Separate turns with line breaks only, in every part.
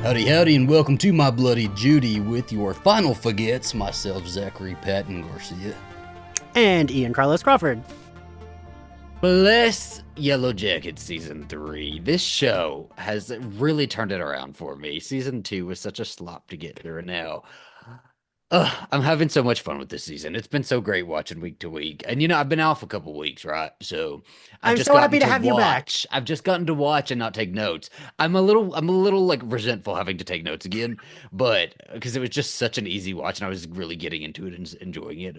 Howdy, howdy, and welcome to My Bloody Judy with your final forgets, myself, Zachary Patton Garcia.
And Ian Carlos Crawford.
Bless Yellowjackets Season 3. This show has really turned it around for me. Season 2 was such a slop to get through, and now I'm having so much fun with this season. It's been so great watching week to week. And I've been off a couple weeks, right? So I've
I'm
just
so
gotten
happy to
to
have you back.
watch. I've just gotten to watch and not take notes. I'm a little like resentful having to take notes again, but because it was just such an easy watch and I was really getting into it and enjoying it.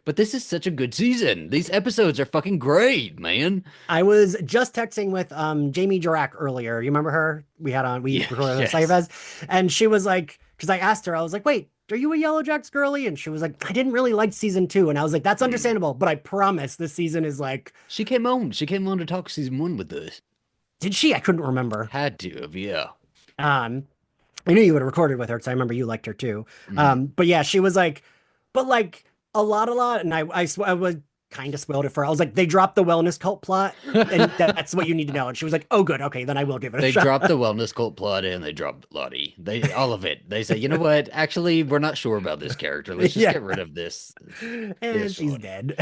But this is such a good season. These episodes are fucking great, man.
I was just texting with Jamie Durack earlier. You remember her? We
Yeah,
recorded on
yes.
Cyberfest, and she was like, because I asked her, I was like, wait, are you a Yellowjacks girly? And she was like, I didn't really like season 2. And I was like, that's
Mm.
understandable, but I promise this season is like,
She came on. She came on to talk season 1 with us.
did she? I couldn't remember.
Had to have, yeah.
Um, I knew you would have recorded with her because I remember you liked her too.
Mm.
But yeah, she was like, but like a lot, and I was kind of spoiled it for her. I was like, they dropped the wellness cult plot, and that's what you need to know. And she was like, oh, good, okay, then I will give it a
They dropped the
shot.
wellness cult plot and they dropped Lottie. They all of it. They say, you know what? Actually, we're not sure about this character. Let's just
Yeah,
get rid of this
and
this
she's
one.
dead.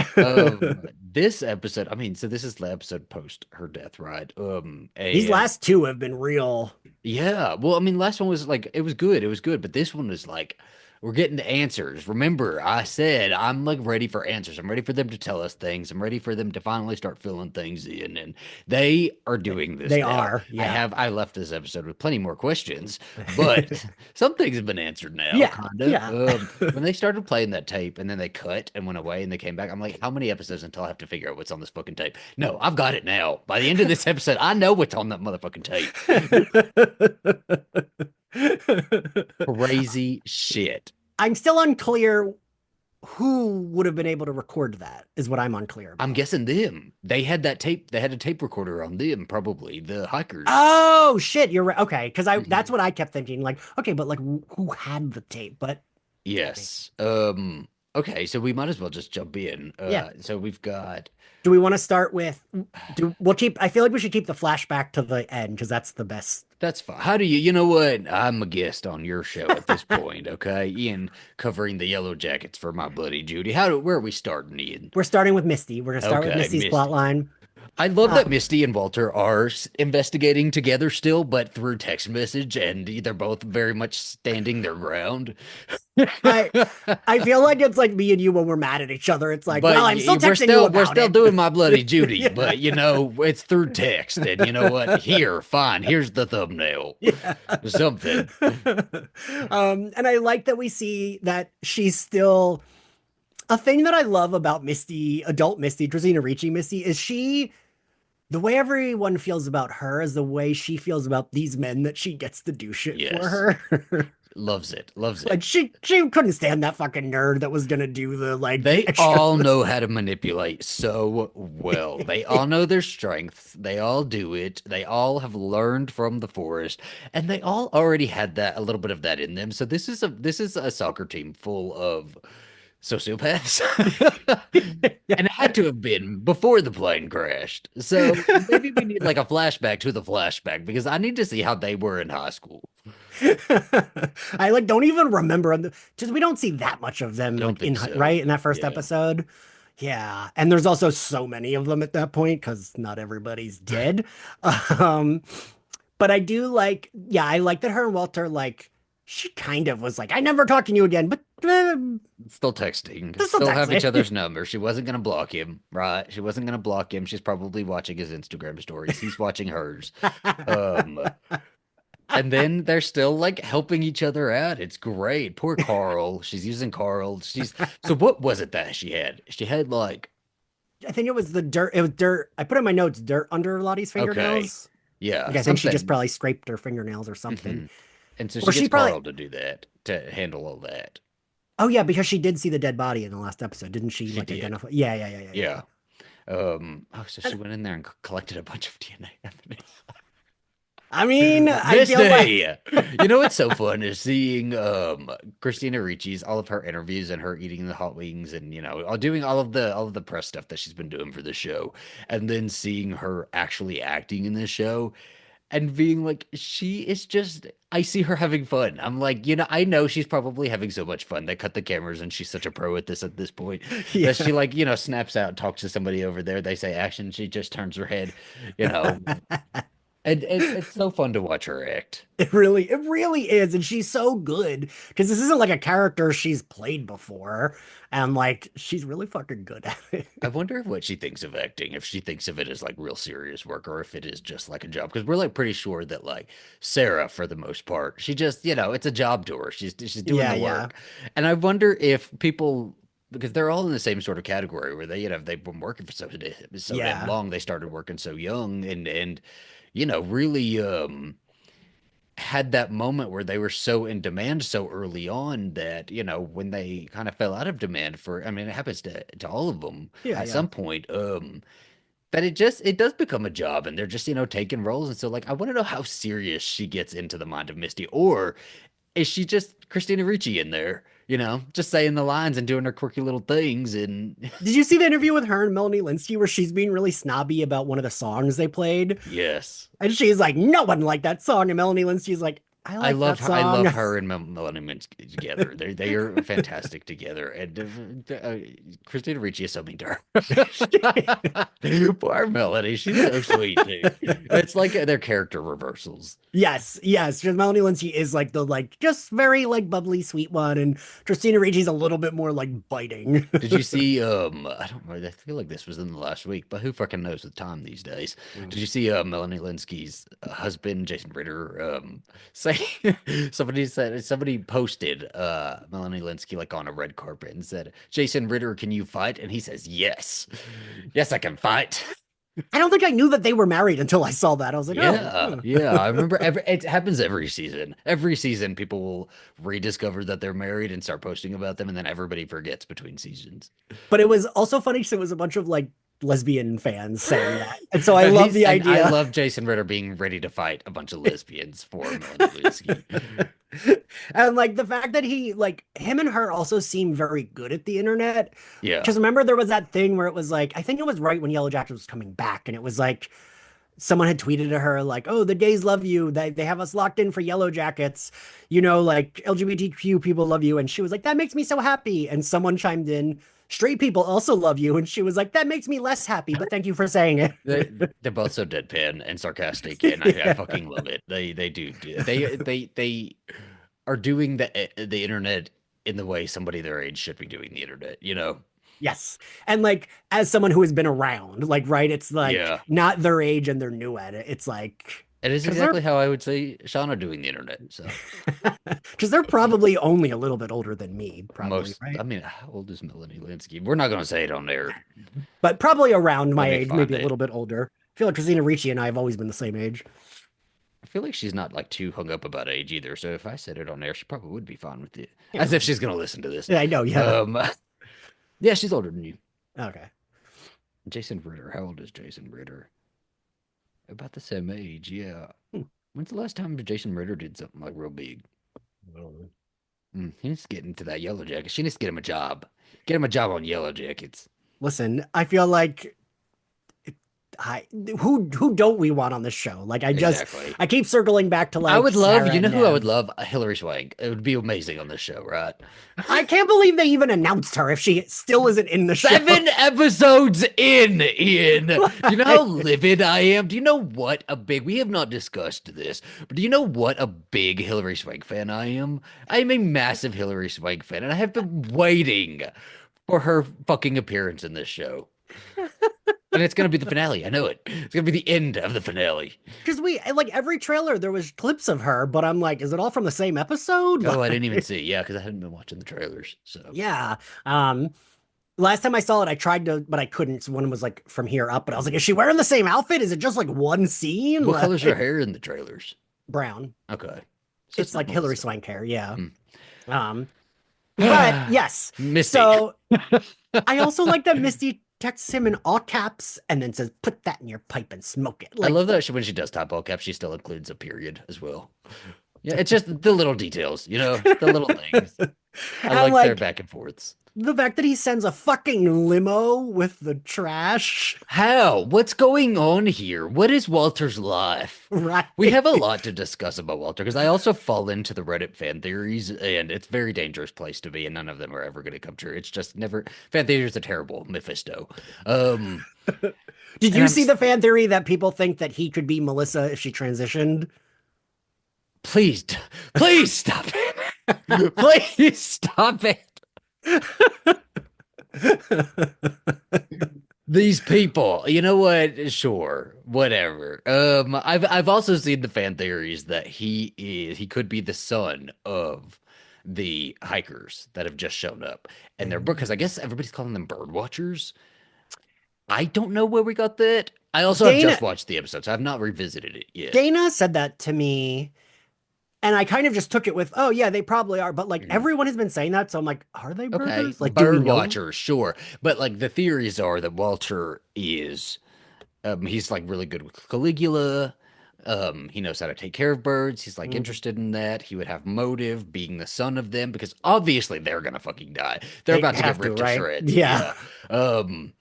This episode, I mean, so this is the episode post her death, right?
These
And
last two have been real.
yeah, well, I mean, last one was like it was good, but this one is like we're getting the answers. Remember, I said I'm like ready for answers. I'm ready for them to tell us things. I'm ready for them to finally start filling things in, and they are doing this
They
now.
are, yeah,
I left this episode with plenty more questions, but some things have been answered now,
yeah,
kind of.
yeah.
When they started playing that tape and then they cut and went away and they came back, I'm like, how many episodes until I have to figure out what's on this fucking tape? No, I've got it now. By the end of this episode, I know what's on that motherfucking tape. Crazy shit.
I'm still unclear who would have been able to record that, is what I'm unclear
I'm
about.
guessing them. They had that tape. They had a tape recorder on them, probably the hikers.
Oh shit, you're right. Okay, because I that's
Mhm.
what I kept thinking. Like, okay, but like, who had the tape? But
Yes. Okay, so we might as well just jump in.
yeah,
So we've got.
do we want to start with? Do we'll keep? I feel like we should keep the flashback to the end because that's the best.
That's fine. How do you? You know what? I'm a guest on your show at this point. Okay, Ian covering the Yellow Jackets for my buddy Judy. Where are we starting, Ian?
We're starting with Misty. We're gonna start with
Okay,
Misty's plot
Misty.
line.
I love
Uh,
that Misty and Walter are investigating together still, but through text message, and they're both very much standing their ground.
I I feel like it's like me and you when we're mad at each other. It's like,
But
well, I'm still
we're
texting you
still
about
still
it.
doing my bloody Judy,
Yeah,
but it's through text, and you know what? Here, fine. Here's the thumbnail.
yeah.
Something.
And I like that we see that she's still a thing that I love about Misty, adult Misty, Christina Ricci Misty, is the way everyone feels about her is the way she feels about these men that she gets to do shit for
Yes.
her.
Loves it. Loves
Like
it.
she couldn't stand that fucking nerd that was gonna do the like
They
extra.
all know how to manipulate so well. They all know their strengths. They all do it. They all have learned from the forest, and they all already had that a little bit of that in them. So this is a soccer team full of sociopaths. And it had to have been before the plane crashed. So maybe we need like a flashback to the flashback because I need to see how they were in high school.
I like don't even remember just we don't see that much of them
Don't
like
think
right
so.
in that first
Yeah.
episode. Yeah, and there's also so many of them at that point because not everybody's dead. Um, but I do like, yeah, I like that her and Walter like she kind of was like, I never talking to you again, but
Still texting,
this still
still have each
texting.
other's number. She wasn't gonna block him, right? She wasn't gonna block him. She's probably watching his Instagram stories. He's watching hers. Um, and then they're still like helping each other out. It's great. Poor Carl. She's using Carl. So what was it that she had? She had like
I think it was the dirt. It was dirt. I put in my notes dirt under Lottie's
okay,
fingernails.
yeah,
Like I think she just
something.
probably scraped her fingernails or something.
Hmm. And so
Or
she
she
gets
probably,
Carl to do that to handle all that.
oh yeah, because she did see the dead body in the last episode, didn't she?
She
Like
did.
identify. Yeah, yeah, yeah, yeah, yeah.
Yeah. Oh, so she
And,
went in there and collected a bunch of DNA evidence.
I mean, I feel like
Misty! You know what's so fun is seeing Christina Ricci's all of her interviews and her eating the hot wings and doing all of the press stuff that she's been doing for the show and then seeing her actually acting in this show and being like, she is just, I see her having fun. I'm like, I know she's probably having so much fun. They cut the cameras and she's such a pro at this point that
Yeah.
she like, snaps out, talks to somebody over there. They say action. She just turns her head, you know, and it's so fun to watch her act.
It really is. And she's so good because this isn't like a character she's played before. And like, she's really fucking good at
I
it.
wonder what she thinks of acting, if she thinks of it as like real serious work or if it is just like a job. Because we're like pretty sure that like Sarah, for the most part, she just, it's a job to her. She's doing
Yeah,
the
yeah.
work. And I wonder if people, because they're all in the same sort of category where they've been working for so damn
Yeah.
long, they started working so young and really had that moment where they were so in demand so early on that, when they kind of fell out of demand for, I mean, it happens to all of them
Yeah,
at
yeah.
some point, that it does become a job and they're just, taking roles. And so like, I want to know how serious she gets into the mind of Misty, or is she just Christina Ricci in there, just saying the lines and doing her quirky little things and
Did you see the interview with her and Melanie Linsky where she's being really snobby about one of the songs they played?
yes.
And she's like, no one liked that song. And Melanie Linsky's like, I
I
like
love
that
her. I
song.
love her and Melanie Minsky together. They are fantastic together. And Christina Ricci is so mean to her. Poor Melanie. She's so sweet too. It's like their character reversals.
Yes, yes. Because Melanie Linsky is like the like just very like bubbly sweet one, and Christina Ricci's a little bit more like biting.
Did you see? I don't know. I feel like this was in the last week, but who fucking knows with time these days? Did you see Melanie Linsky's husband, Jason Ritter, say somebody posted Melanie Linsky like on a red carpet and said, "Jason Ritter, can you fight?" And he says, "Yes, yes, I can fight."
I don't think I knew that they were married until I saw that. I was like, oh,
Yeah, yeah. I remember it happens every season. Every season, people will rediscover that they're married and start posting about them, and then everybody forgets between seasons.
but it was also funny because it was a bunch of like lesbian fans saying that. And so I
And
love the
I
idea.
love Jason Ritter being ready to fight a bunch of lesbians for Melanie Lewinsky.
And like the fact that he like him and her also seem very good at the internet.
Yeah.
Because remember there was that thing where it was like, I think it was right when Yellowjackets was coming back, and it was like someone had tweeted to her like, "Oh, the gays love you. They have us locked in for Yellowjackets. Like LGBTQ people love you." And she was like, "That makes me so happy." And someone chimed in, "Straight people also love you." And she was like, "That makes me less happy, but thank you for saying it."
They're both so deadpan and sarcastic, and I
Yeah.
fucking love it. They do. They are doing the internet in the way somebody their age should be doing the internet, you know?
Yes. And like as someone who has been around, like right, it's like
Yeah.
not their age and they're new at it. It's like
It is
because they're
exactly how I would say Shauna doing the internet. So
because they're probably only a little bit older than me, probably,
I
right?
mean, how old is Melanie Linsky? We're not going to say it on there.
But probably around my
Let me
age,
find
maybe a
it.
little bit older. I feel like Christina Ricci and I have always been the same age.
I feel like she's not like too hung up about age either. So if I said it on there, she probably would be fine with it.
Yeah,
As if she's gonna listen to this.
yeah, I know. Yeah.
Um, yeah, she's older than you.
Okay.
Jason Ritter. How old is Jason Ritter? About the same age. Yeah.
Hmm.
When's the last time Jason Ritter did something like real big?
I don't know.
He needs to get into that Yellow Jacket. She needs to get him a job. Get him a job on Yellow Jackets.
Listen, I feel like I who don't we want on this show? Like
Exactly.
I keep circling back to
I
like
would love,
Sarah
you know
and
who I would
Nev.
love? Hillary Swank. It would be amazing on this show, right?
I can't believe they even announced her if she still isn't in the show.
7 episodes in, Ian. Do you know how
Like,
livid I am? Do you know what a big, we have not discussed this, but do you know what a big Hillary Swank fan I am? I am a massive Hillary Swank fan, and I have been waiting for her fucking appearance in this show. And it's going to be the finale. I know it. It's going to be the end of the finale.
because we like every trailer there was clips of her, but I'm like, is it all from the same episode?
Oh, I didn't even
Like,
see. Yeah, because I hadn't been watching the trailers. So,
yeah. Last time I saw it, I tried to, but I couldn't. So one was like from here up, but I was like, is she wearing the same outfit? Is it just like one scene?
what color's her
Like
hair in the trailers?
brown.
Okay. So
It's
it's not
like Hillary
Melissa.
Swank hair, yeah.
Hmm.
Um, but yes.
Misty.
So I also like that Misty texts him in all caps and then says, "Put that in your pipe and smoke it."
I
Like,
love that when she does type all caps, she still includes a period as well. Yeah, it's just the little details, the little things. I
I'm
like their
like,
back and forths.
the fact that he sends a fucking limo with the trash.
How? What's going on here? What is Walter's life? We
Right.
have a lot to discuss about Walter because I also fall into the Reddit fan theories, and it's a very dangerous place to be, and none of them are ever going to come true. It's just never fan theories are terrible. Mephisto. Um,
Did
and
you see the fan theory that people think that he could be Melissa if she transitioned?
please, please stop it. Please stop it. These people, you know what? Sure, whatever. I've also seen the fan theories that he could be the son of the hikers that have just shown up, and they're because I guess everybody's calling them bird watchers. I don't know where we got that. I also have
Dana
just watched the episode, so I've not revisited it yet.
Dana said that to me, and I kind of just took it with, oh yeah, they probably are. But like
Mhm.
everyone has been saying that, so I'm like, are they
Okay,
birders? Like, do we
bird
know?
watchers, sure, but like the theories are that Walter is he's like really good with Caligula. He knows how to take care of birds. He's like
Mm,
interested in that. He would have motive being the son of them because obviously they're gonna fucking die. They're
they
about to get
have to,
ripped to
right?
shreds.
Yeah.
Yeah. Um,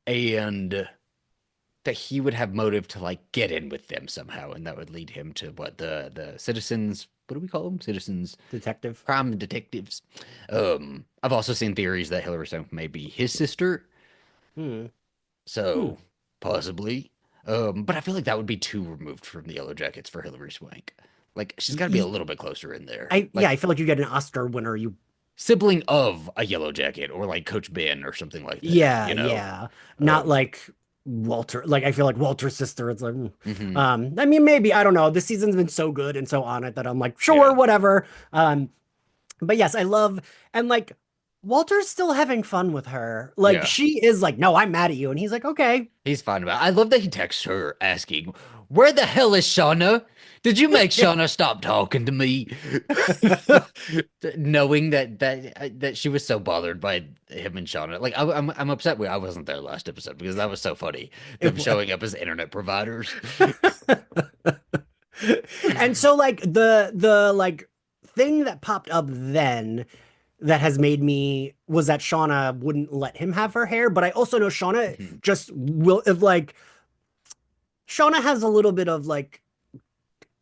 and that he would have motive to like get in with them somehow, and that would lead him to what the citizens. What do we call them? Citizens
Detective.
crime detectives. I've also seen theories that Hillary Swank may be his sister.
Hmm. Hmm.
So possibly. But I feel like that would be too removed from the Yellow Jackets for Hillary Swank. Like she's got to be a
Y-
little bit closer in there.
I yeah,
Like
I feel like you get an Oscar winner. You
sibling of a Yellow Jacket or like Coach Ben or something like that,
yeah,
you know?
yeah. Not
Um,
like Walter. Like I feel like Walter's sister. It's like,
mhm,
I mean, maybe I don't know. This season's been so good and so on it that I'm like, sure,
yeah.
whatever. But yes, I love and like Walter's still having fun with her. Like
Yeah.
she is like, no, I'm mad at you, and he's like, okay.
He's fine about it. I love that he texts her asking, "Where the hell is Shauna? Did you make Shauna stop talking to me?" Knowing that she was so bothered by him and Shauna. Like I'm upset I wasn't there last episode because that was so funny.
It
Them
was.
showing up as internet providers.
And so like the like thing that popped up then that has made me was that Shauna wouldn't let him have her hair, but I also know Shauna
Mhm.
just will if like Shauna has a little bit of like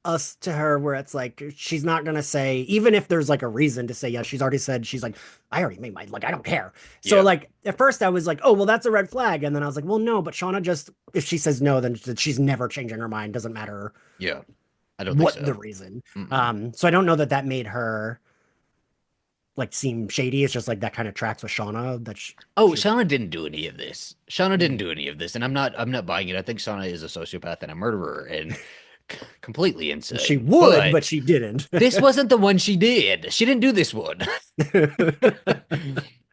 us to her where it's like she's not gonna say even if there's like a reason to say yes, she's already said she's like I already made my like I don't care. So
Yeah,
like at first I was like, oh well that's a red flag, and then I was like, well no, but Shauna just if she says no, then she's never changing her mind. Doesn't matter
yeah. I don't think
what the
so.
reason.
Mm-mm.
So I don't know that that made her like seem shady. It's just like that kind of tracks with Shauna that
Oh,
she
Shauna didn't do any of this. Shauna didn't
mm.
do any of this, and I'm not buying it. I think Shauna is a sociopath and a murderer and completely
She
insane.
would, but
But
she didn't.
this wasn't the one she did. She didn't do this one.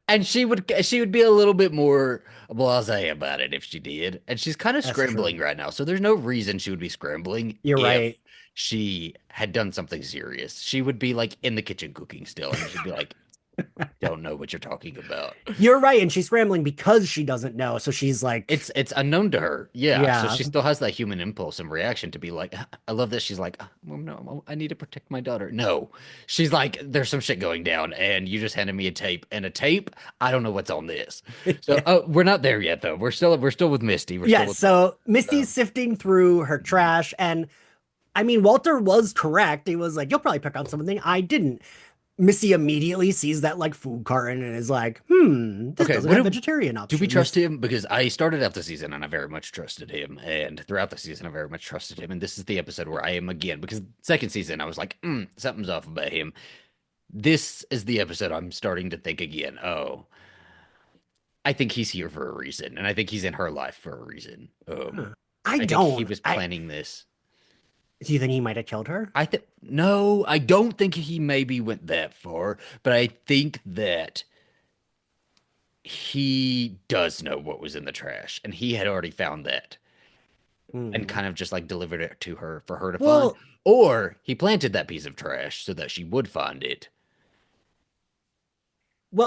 And she would be a little bit more blasé about it if she did. And she's kind of
That's true.
scrambling right now. So there's no reason she would be scrambling
You're
if
right.
she had done something serious. She would be like in the kitchen cooking still, and she'd be like, "Don't know what you're talking about."
You're right. And she's scrambling because she doesn't know. So she's like,
It's unknown to her. Yeah. So
yeah,
she still has that human impulse and reaction to be like, I love that she's like, well, no, I need to protect my daughter. No. She's like, there's some shit going down, and you just handed me a tape. And a tape, I don't know what's on this. So
yeah.
we're not there yet though. We're still with Misty. We're still
Yes.
with
So
uh,
Misty's sifting through her
mhm.
trash. And I mean, Walter was correct. He was like, you'll probably pick on something I didn't. Missy immediately sees that like food carton and is like, this
Okay,
doesn't
what
have
do
vegetarian
do we trust
options.
him? Because I started out the season and I very much trusted him, and throughout the season I very much trusted him. And this is the episode where I am again because second season I was like, something's off about him. This is the episode I'm starting to think again. Oh, I think he's here for a reason, and I think he's in her life for a reason.
Huh. I
I think he
don't.
was
I
planning this.
Do you think he might have killed her?
I think no, I don't think he maybe went that far, but I think that he does know what was in the trash, and he had already found that and
Hmm.
kind of just like delivered it to her for her to find,
Well,
or he planted that piece of trash so that she would find it.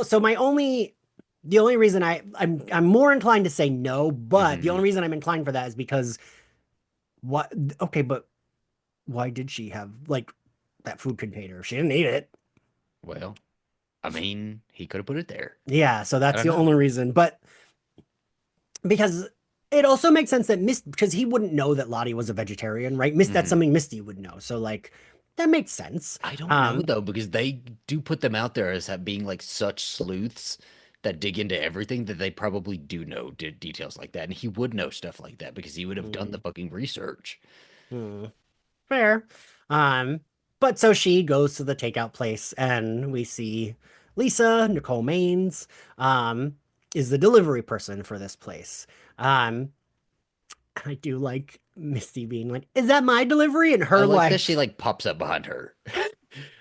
so the only reason I'm more inclined to say no, but the
Hmm.
only reason I'm inclined for that is because what okay, but why did she have like that food container? She didn't eat it.
Well. I mean, he could have put it there.
Yeah, so
I
that's
don't
the
know.
only reason. But because it also makes sense that because he wouldn't know that Lottie was a vegetarian, right? That's
Hmm.
something Misty would know. So like that makes sense.
I don't know
Um,
though, because they do put them out there as being like such sleuths that dig into everything that they probably do know details like that, and he would know stuff like that because he would have done the
hmm,
fucking research.
hmm, fair. Um, but so she goes to the takeout place and we see Lisa, Nicole Maines, um, is the delivery person for this place. Um, I do like Misty being like, "Is that my delivery?" And
I
her
like that
like,
she like pops up behind her.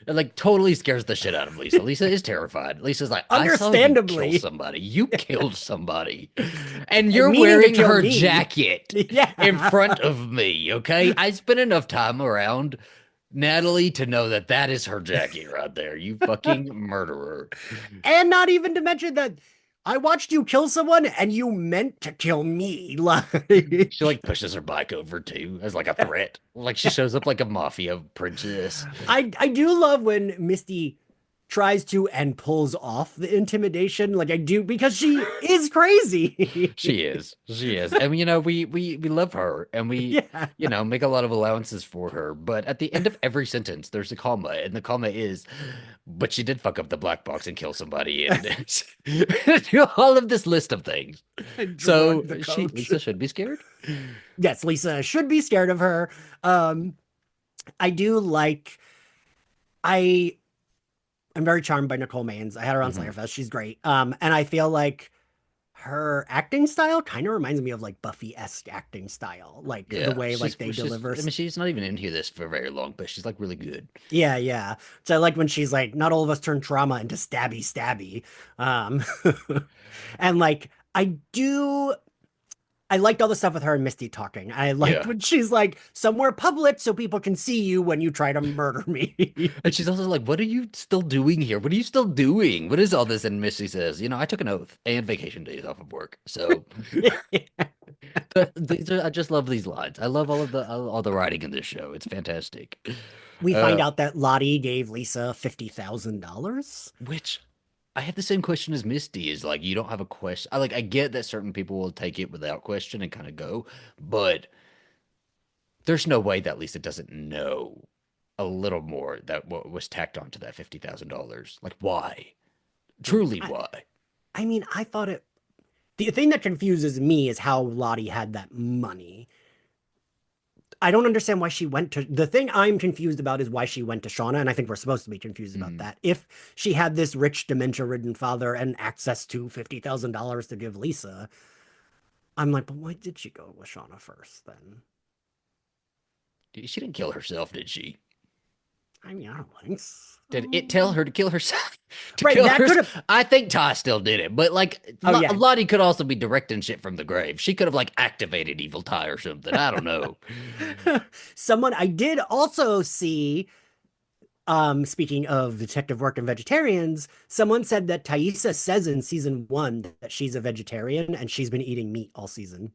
It like totally scares the shit out of Lisa. Lisa is terrified. Lisa's like, I saw you kill
understandably,
somebody. You killed somebody. And
and
you're
meaning to
wearing
kill
her
me.
jacket in
Yeah.
front of me, okay? I spent enough time around Natalie to know that that is her jacket right there. You fucking murderer.
And not even to mention that I watched you kill someone and you meant to kill me. Like,
She like pushes her bike over too as like a threat. Like she shows up like a mafia princess.
I do love when Misty tries to and pulls off the intimidation. Like I do because she is crazy.
She is. She is. And we love her and we,
Yeah.
make a lot of allowances for her. But at the end of every sentence, there's a comma, and the comma is, but she did fuck up the black box and kill somebody and do all of this list of things.
And
So
drug the coach.
Lisa should be scared.
Yes, Lisa should be scared of her. Um, I do like I am very charmed by Nicole Maines. I had her on
Hmm.
Slayerfest. She's great. And I feel like her acting style kind of reminds me of like Buffy-esque acting style, like the
Yeah,
way like they deliver.
I mean, she's not even in here this for very long, but she's like really good.
Yeah, yeah. So I like when she's like, not all of us turn trauma into stabby stabby. Um, and like I liked all the stuff with her and Misty talking. I liked
Yeah.
when she's like somewhere public so people can see you when you try to murder me.
And she's also like, what are you still doing here? What are you still doing? What is all this? And Misty says, I took an oath and vacation days off of work. So I just love these lines. I love all the writing in this show. It's fantastic.
We find
Uh,
out that Lottie gave Lisa $50,000.
which I have the same question as Misty is like, you don't have a question. I get that certain people will take it without question and kind of go, but there's no way that Lisa doesn't know a little more that what was tacked onto that $50,000. Like, why? Truly,
I,
why?
I mean, I thought it. The thing that confuses me is how Lottie had that money. I don't understand why she went to the thing I'm confused about is why she went to Shauna, and I think we're supposed to be confused about
Mm.
that. If she had this rich dementia-ridden father and access to $50,000 to give Lisa, I'm like, but why did she go with Shauna first then?
She didn't kill herself, did she?
I mean, I don't think
Did it tell
so.
her to kill herself? To
Right,
kill
that could
herself?
have.
I think Ty still did it, but like
Oh yeah,
Lottie could also be directing shit from the grave. She could have like activated evil Ty or something. I don't know.
someone I did also see. Speaking of detective work and vegetarians, someone said that Taissa says in season one that she's a vegetarian and she's been eating meat all season,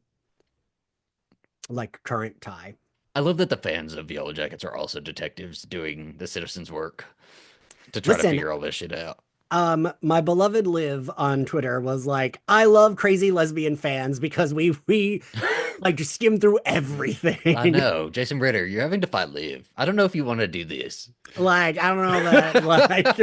like current Ty.
I love that the fans of Yellowjackets are also detectives doing the citizens' work to try to
Listen,
figure all this shit out.
my beloved Liv on Twitter was like, "I love crazy lesbian fans because we like just skim through
I
everything."
know, Jason Ritter, you're having to fight Liv. I don't know if you want to do this.
Like, I don't know that like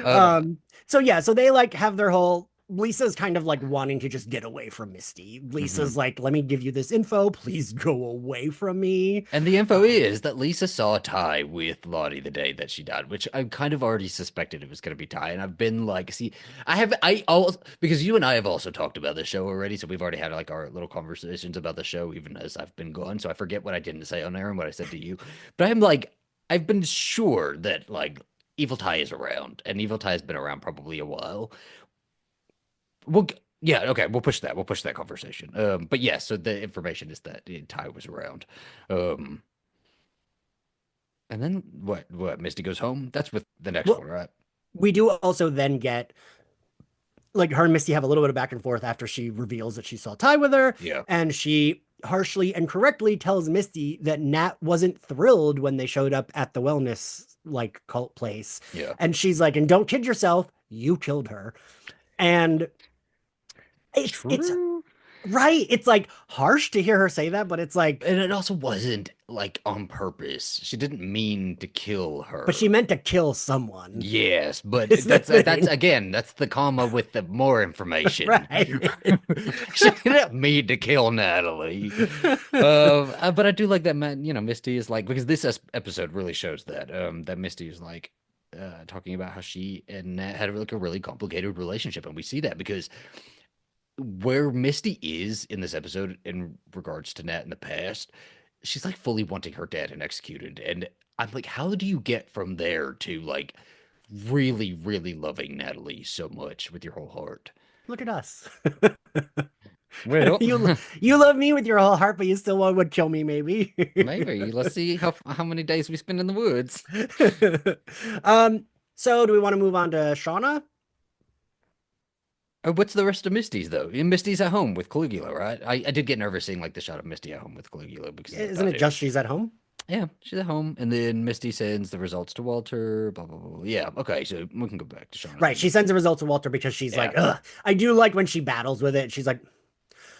uh,
so yeah, so they like have their whole Lisa's kind of like wanting to just get away from Misty. Lisa's
mhm.
like, let me give you this info. Please go away from me.
And the info
Um,
is that Lisa saw Ty with Lottie the day that she died, which I kind of already suspected it was going to be Ty. And I've been like, see, I also, because you and I have also talked about this show already. So we've already had like our little conversations about the show, even as I've been gone. So I forget what I didn't say on air and what I said to you. But I'm like, I've been sure that like Evil Ty is around and Evil Ty has been around probably a while. We'll, yeah, okay, we'll push that. We'll push that conversation. But yeah, so the information is that Ty was around. Um, And then what? Misty goes home. That's with the next
well,
one, right?
we do also then get like her and Misty have a little bit of back and forth after she reveals that she saw Ty with her,
Yeah.
and she harshly and correctly tells Misty that Nat wasn't thrilled when they showed up at the wellness like cult place.
Yeah.
And she's like, and don't kid yourself, you killed her. And it's
True.
right. It's like harsh to hear her say that, but it's like,
And it also wasn't like on purpose. She didn't mean to kill
but she
her.
meant to kill someone.
Yes,
Is
but
the
that's
thing.
again, that's the comma with the more information.
Right.
She didn't mean to kill Natalie. But I do like that man, Misty is like because this episode really shows that Misty is like talking about how she and Nat had like a really complicated relationship, and we see that because where Misty is in this episode in regards to Nat in the past, she's like fully wanting her dad and executed. And I'm like, how do you get from there to like really, really loving Natalie so much with your whole heart?
Look at us.
Well,
You love me with your whole heart, but you still would kill me, maybe.
maybe. Let's see how many days we spend in the woods.
um, so do we want to move on to Shauna?
What's the rest of Misty's though? Misty's at home with Caligula, right? I did get nervous seeing like the shot of Misty at home with Caligula because I
Isn't
thought
it
it
just
was
she's at home?
yeah, she's at home, and then Misty sends the results to Walter. Blah blah blah. Yeah, okay, so we can go back to Shauna
Right.
then.
She sends the result to Walter because she's like,
Yeah,
ugh. I do like when she battles with it. She's like,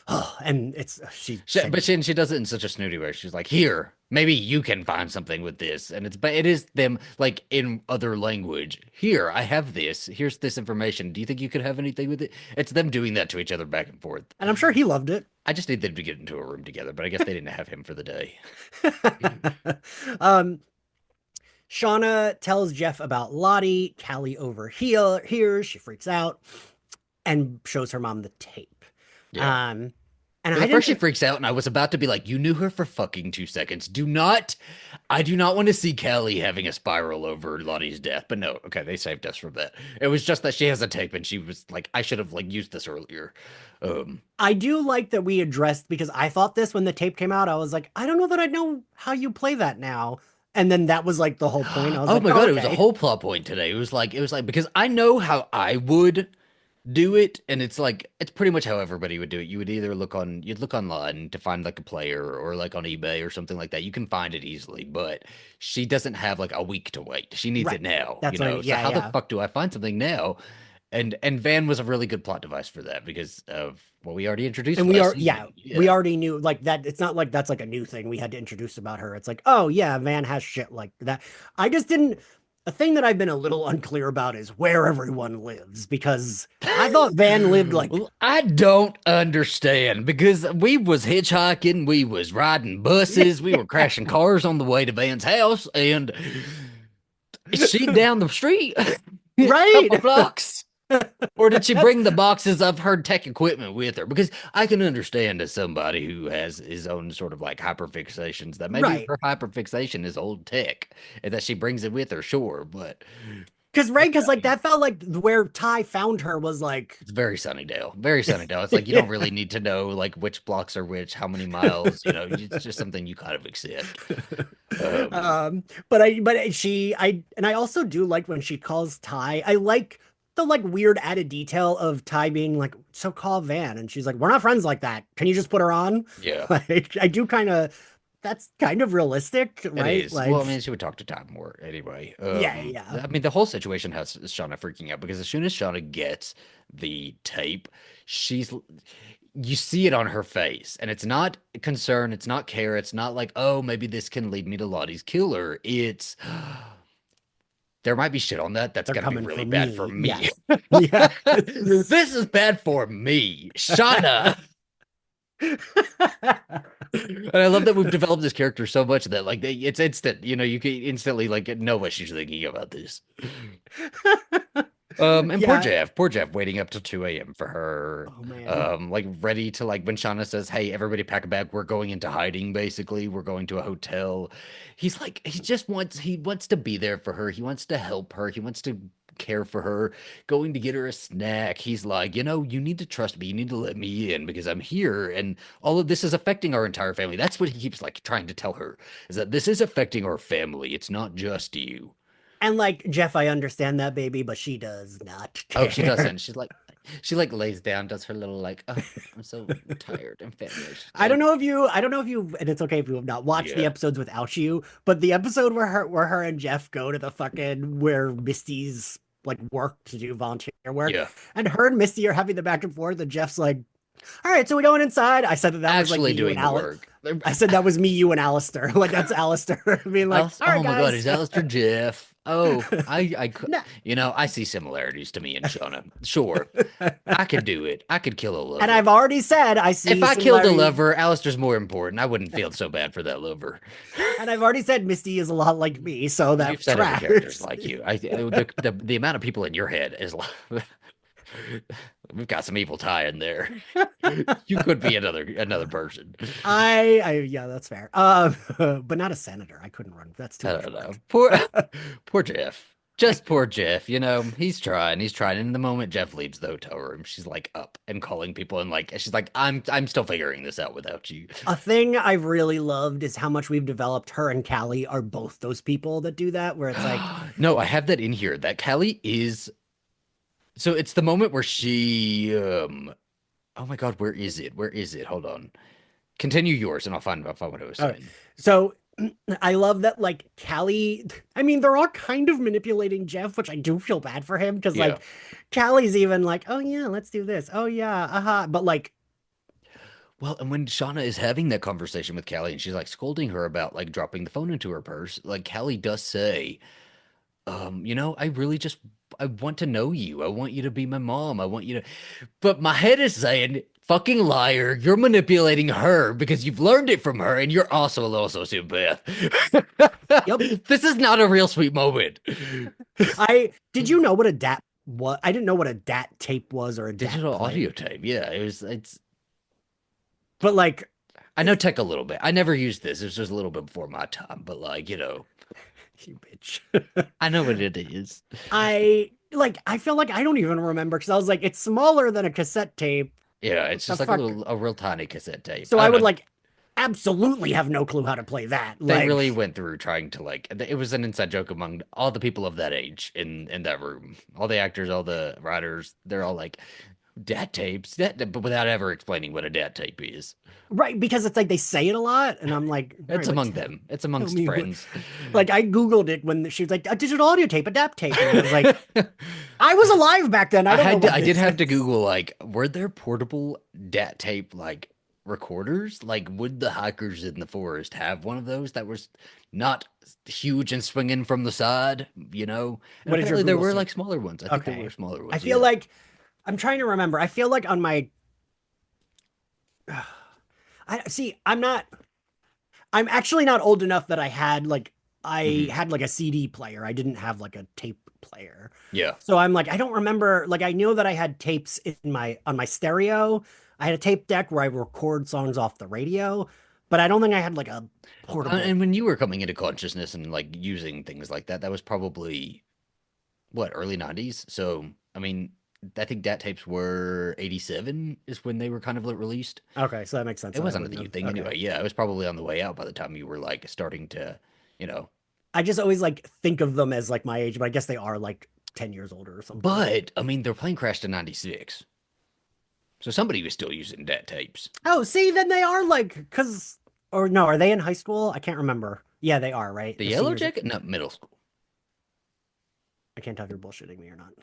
oh, and it's she
but
sends.
she does it in such a snooty way. She's like, "Here, maybe you can find something with this," and but it is them like in other language. Here, I have this. Here's this information. Do you think you could have anything with it? It's them doing that to each other back and forth.
And I'm sure he loved it.
I just need them to get into a room together, but I guess they didn't have him for the day.
um, Shauna tells Jeff about Lottie. Callie overhears. She freaks out and shows her mom the tape.
Yeah.
Um, and
Because
I
at first she
didn't.
freaks out, and I was about to be like, "You knew her for fucking 2 seconds. I do not want to see Kelly having a spiral over Lottie's death." But no, okay, they saved us from that. It was just that she has a tape, and she was like, "I should have like used this earlier." Um,
I do like that we addressed because I thought this when the tape came out. I was like, I don't know that I know how you play that now. And then that was like the whole point. I was
oh
like,
my
oh,
God, it was a
okay.
whole plot point today. It was like because I know how I would do it, and it's pretty much how everybody would do it. You'd look online to find like a player or like on eBay or something like that. You can find it easily, but she doesn't have like a week to wait. She needs
Right.
it now,
That's what I mean.
So
Yeah,
how the
yeah.
fuck do I find something now? And Van was a really good plot device for that because of what we already introduced
And
last season.
we
Yeah.
already knew like that. It's not like that's like a new thing we had to introduce about her. It's like, oh yeah, Van has shit like that. I just didn't. A thing that I've been a little unclear about is where everyone lives because I thought Van lived like
Well, I don't understand because we was hitchhiking, we was riding buses, we were crashing cars on the way to Van's house, and is she down the street a couple
right.
blocks? Or did she bring the boxes of her tech equipment with her? Because I can understand as somebody who has his own sort of like hyperfixations that maybe
Right.
her hyperfixation is old tech and that she brings it with her, sure, but
Because right, because like that felt like where Ty found her was like
it's very Sunnydale. Very Sunnydale. It's like you don't really need to know like which blocks are which, how many miles, it's just something you kind of accept. Um,
but I also do like when she calls Ty. I like the like weird added detail of Ty being like, so call Van, and she's like, we're not friends like that. Can you just put her on?
yeah,
Like I do kind of that's kind of realistic,
it
right?
is. Well, I
Like
mean, she would talk to Todd more anyway.
yeah, yeah.
I mean, the whole situation has Shauna freaking out because as soon as Shauna gets the tape, she's you see it on her face, and it's not concern, it's not care, it's not like, oh, maybe this can lead me to Lottie's killer. It's there might be shit on that that's
They're
gonna be
coming
really
for
bad for
me.
me.
Yes. Yeah.
This is bad for me. Shauna. And I love that we've developed this character so much that like it's instant. You can instantly like know what she's thinking about this. And
Yeah.
Poor Jeff, waiting up till 2 a.m. for her.
Oh man.
Like ready to like when Shauna says, "Hey, everybody, pack a bag. We're going into hiding. Basically, we're going to a hotel." He's like, he wants to be there for her. He wants to help her. He wants to care for her. Going to get her a snack. He's like, you need to trust me. You need to let me in because I'm here, and all of this is affecting our entire family. That's what he keeps like trying to tell her is that this is affecting our family. It's not just you.
And like Jeff, I understand that baby, but she does not
Oh, she
care.
doesn't. She's like, She like lays down, does her little like, oh, I'm so tired and famished. And
I don't know if you, and it's okay if you have not watched the
yeah,
episodes without you, but the episode where her and Jeff go to the fucking where Misty's like work to do volunteer work,
yeah.
and her and Misty are having the back and forth, and Jeff's like, "All right, so we going inside." I said that was like me,
Actually
you, and
doing the
Alice.
work.
I said that was me, you, and Alistair. Like that's Alistair being like, "All right,
Oh my God,
guys."
is Alistair Jeff? Oh, I could,
No.
I see similarities to me and Shauna. Sure, I could do it. I could kill a
And
lover.
I've already said I
If
see
I killed a
similarities.
lover, Alistair's more important. I wouldn't feel so bad for that lover.
And I've already said Misty is a lot like me, so
You've
that
said every character's
tracks.
like you. The amount of people in your head is like, we've got some evil tie in there. You could be another person.
Yeah, that's fair. But not a senator. I couldn't run. That's too
I
much
don't know.
work.
Poor Jeff. Just poor Jeff. You know, he's trying. He's trying. And in the moment Jeff leaves the hotel room, she's like up and calling people and like she's like, I'm still figuring this out without you.
A thing I've really loved is how much we've developed. Her and Callie are both those people that do that, where it's like,
No, I have that in here. That Callie is so it's the moment where she oh my God, where is it? Where is it? Hold on. Continue yours and I'll find what I was
okay.
saying.
So I love that, like, Callie, I mean, they're all kind of manipulating Jeff, which I do feel bad for him because,
Yeah.
like, Callie's even like, oh, yeah, let's do this. Oh, yeah, But, like,
Well, and when Shauna is having that conversation with Callie and she's like scolding her about like dropping the phone into her purse, like Callie does say, I really just I want to know you. I want you to be my mom. I want you to but my head is saying, fucking liar, you're manipulating her because you've learned it from her and you're also a little sociopath.
yep.
This is not a real sweet moment.
Did you know what a DAT was? I didn't know what a DAT tape was or a DAT
Digital
player,
audio tape. Yeah, it's
but like,
I know tech a little bit. I never used this. It was just a little bit before my time, but like,
you bitch.
I know what it is.
I feel like I don't even remember because I was like, it's smaller than a cassette tape.
Yeah,
What
it's
the
just like
fuck?
a real tiny cassette tape.
So
I
I
don't
would
know.
like absolutely have no clue how to play that.
They really
Like,
went through trying to like it was an inside joke among all the people of that age in that room. All the actors, all the writers, they're all like dat tapes, but without ever explaining what a dat tape is.
right, because it's like they say it a lot, and I'm like, all
It's
right, but
among them. It's
tell
amongst
me what.
friends.
Like I googled it when she was like a digital audio tape, adapt tape, and I was like, I was alive back then. I don't know what
I did
this
have to
is.
Google like, were there portable dat tape like recorders? Like, would the hikers in the forest have one of those that was not huge and swinging from the side? And
What did your
apparently there
Google
were
search?
like smaller ones. I think there were
Okay,
smaller
I
ones.
feel
Yeah,
like I'm trying to remember. I feel like on my, I see. I'm actually not old enough that I
hmm
had like a CD player. I didn't have like a tape player.
yeah.
So I'm like, I don't remember. Like I know that I had tapes in my on my stereo. I had a tape deck where I record songs off the radio, but I don't think I had like a portable.
And when you were coming into consciousness and like using things like that, that was probably what, early 90s. So, I mean, I think dat tapes were 87 is when they were kind of like released.
Okay, so that makes sense
It
that I
wasn't a
wouldn't
new
have.
thing
Okay.
anyway. Yeah, it was probably on the way out by the time you were like starting to, you know.
I just always like think of them as like my age, but I guess they are like 10 years older or something.
But I mean, their plane crashed in '96, so somebody was still using dat tapes.
Oh, see, then they are like, cause, or no, are they in high school? I can't remember. Yeah, they are, right?
The
The
Yellow
seniors.
Jacket, no, middle school.
I can't tell if you're bullshitting me or not.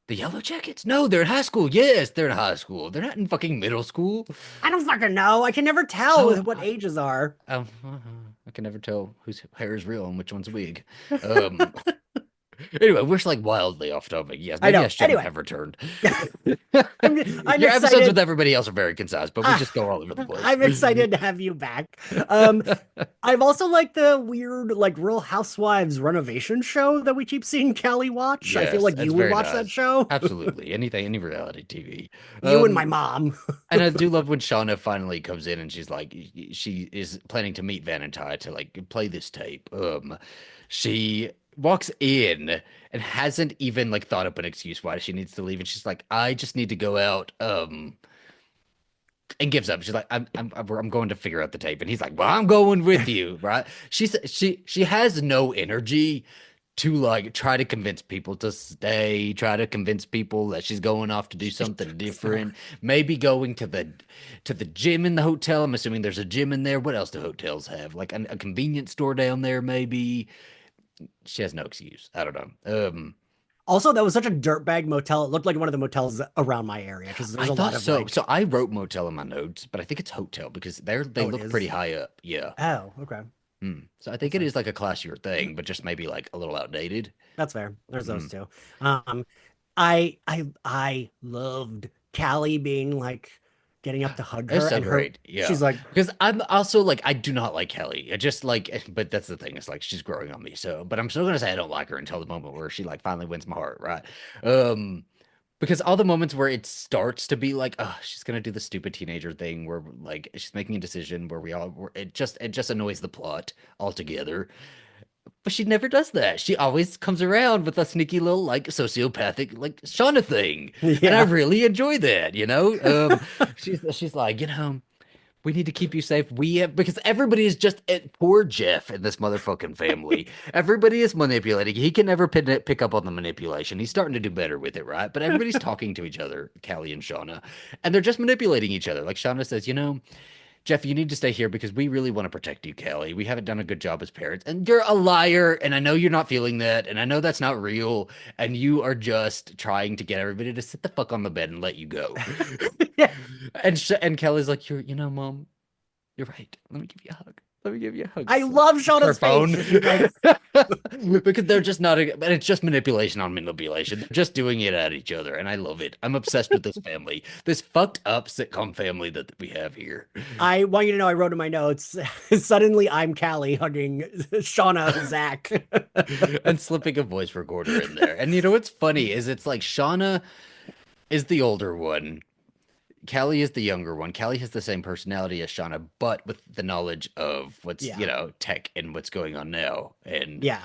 The Yellow Jackets? No, they're in high school. Yes, they're in high school. They're not in fucking middle school.
I don't fucking know. I can never tell
Oh,
what ages are.
I can never tell whose hair is real and which one's wig. Um, Anyway, we're just like wildly off topic. Yes,
I
maybe
know.
I shouldn't
Anyway,
have returned.
I'm
Your episodes with
excited.
everybody else are very concise, but we
Ah,
just go all over the place.
I'm excited to have you back. Um, I've also liked the weird, like, Real Housewives renovation show that we keep seeing Callie watch. I feel
Yes,
like
it's
you would
very
watch that
nice.
show.
Absolutely. Any reality TV.
You and my
Um,
mom.
and I do love when Shauna finally comes in and she's like, she is planning to meet Van and Ty to like play this tape. She walks in and hasn't even like thought up an excuse why she needs to leave, and she's like, I just need to go out. And gives up. She's like, I'm going to figure out the tape, and he's like, well, I'm going with you, right? She has no energy to like try to convince people to stay, try to convince people that she's going off to do something
So,
different, maybe going to the gym in the hotel. I'm assuming there's a gym in there. What else do hotels have? Like a convenience store down there, maybe. She has no excuse. I don't know.
also, that was such a dirtbag motel. It looked like one of the motels around my area because there's
I
a lot
thought
of
so. So
like,
I wrote motel in my notes, but I think it's hotel because they
oh, it
look pretty
is.
high up. Yeah.
Oh, okay.
So I think
That's
it
fair.
is like a classier thing, but just maybe like a little outdated.
That's fair. There's those
Mm.
two. Um, I loved Callie being like getting up to hug
It's
her
so
and her
great. Yeah.
she's like,
Because I'm also like, I do not like Kelly. I just like, but that's the thing. It's like she's growing on me. So, but I'm still gonna say I don't like her until the moment where she like finally wins my heart, right? Um, because all the moments where it starts to be like, oh, she's gonna do the stupid teenager thing where like she's making a decision where it just annoys the plot altogether. But she never does that. She always comes around with a sneaky little like sociopathic like Shauna thing. And I
yeah.
really enjoy that, you know? She's like, you know, we need to keep you safe. We have because everybody is just poor Jeff in this motherfucking family. Everybody is manipulating. He can never pick up on the manipulation. He's starting to do better with it, right? But everybody's talking to each other, Callie and Shauna, and they're just manipulating each other. Like Shauna says, you know, Jeff, you need to stay here because we really want to protect you, Callie. We haven't done a good job as parents. And you're a liar. And I know you're not feeling that. And I know that's not real. And you are just trying to get everybody to sit the fuck on the bed and let you go.
Yeah.
And Kelly's like, you know, Mom, you're right. Let me give you a hug. Let me give you a hug.
I love
Her
Shauna's face.
phone.
She's like,
Because they're just not, but it's just manipulation on manipulation. They're just doing it at each other. And I love it. I'm obsessed with this family, this fucked up sitcom family that we have here.
I want you to know I wrote in my notes, suddenly I'm Callie hugging Shauna Zach.
And slipping a voice recorder in there. And you know what's funny is it's like Shauna is the older one. Callie is the younger one. Callie has the same personality as Shauna, but with the knowledge of what's, you
Yeah.
know, tech and what's going on now. And
Yeah.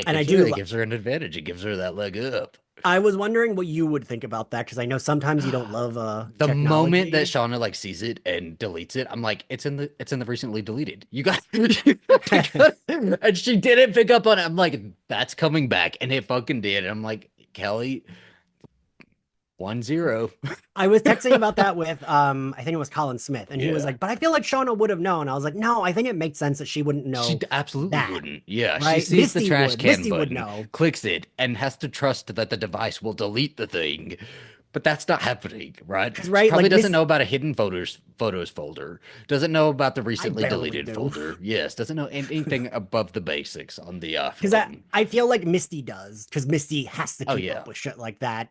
And I do
it gives her an advantage. It gives her that leg up.
I was wondering what you would think about that because I know sometimes you don't love
The moment that
technology.
Shauna like sees it and deletes it, I'm like, it's in the recently deleted. You got and she didn't pick up on it. I'm like, that's coming back. And it fucking did. And I'm like, Kelly, 1-0.
I was texting about that with I think it was Colin Smith, and he was
Yeah.
like, "But I feel like Shauna would have known." I was like, "No, I think it makes sense that she wouldn't
She
know
absolutely
that,
wouldn't. Yeah, she
right?
sees the
Misty
trash
would.
can
Misty would
button,
know
clicks it, and has to trust that the device will delete the thing. But that's not happening, right?
because
She
right,
probably
like
doesn't
Miss,
know about a hidden photos folder. Doesn't know about the
I
recently
barely
deleted
do
folder. Yes, doesn't know anything above the basics on the
because I
iPhone.
I feel like Misty does because Misty has to
Oh
keep
yeah.
up with shit like that,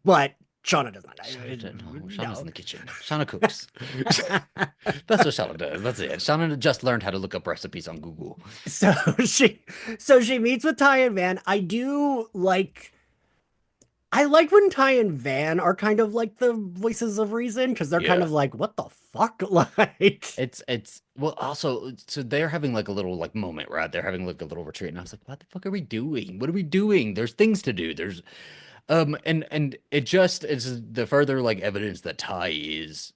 but Shauna does not.
No, Shauna's in
No.
the kitchen. Shauna cooks. That's what Shauna does. That's it. Shauna just learned how to look up recipes on Google.
So she so she meets with Ty and Van. I like when Ty and Van are kind of like the voices of reason because they're kind
Yeah.
of like, what the fuck? Like,
It's well also so they're having like a little like moment, right? They're having like a little retreat, and I was like, what the fuck are we doing? What are we doing? There's things to do. There's and it just is the further like evidence that Ty is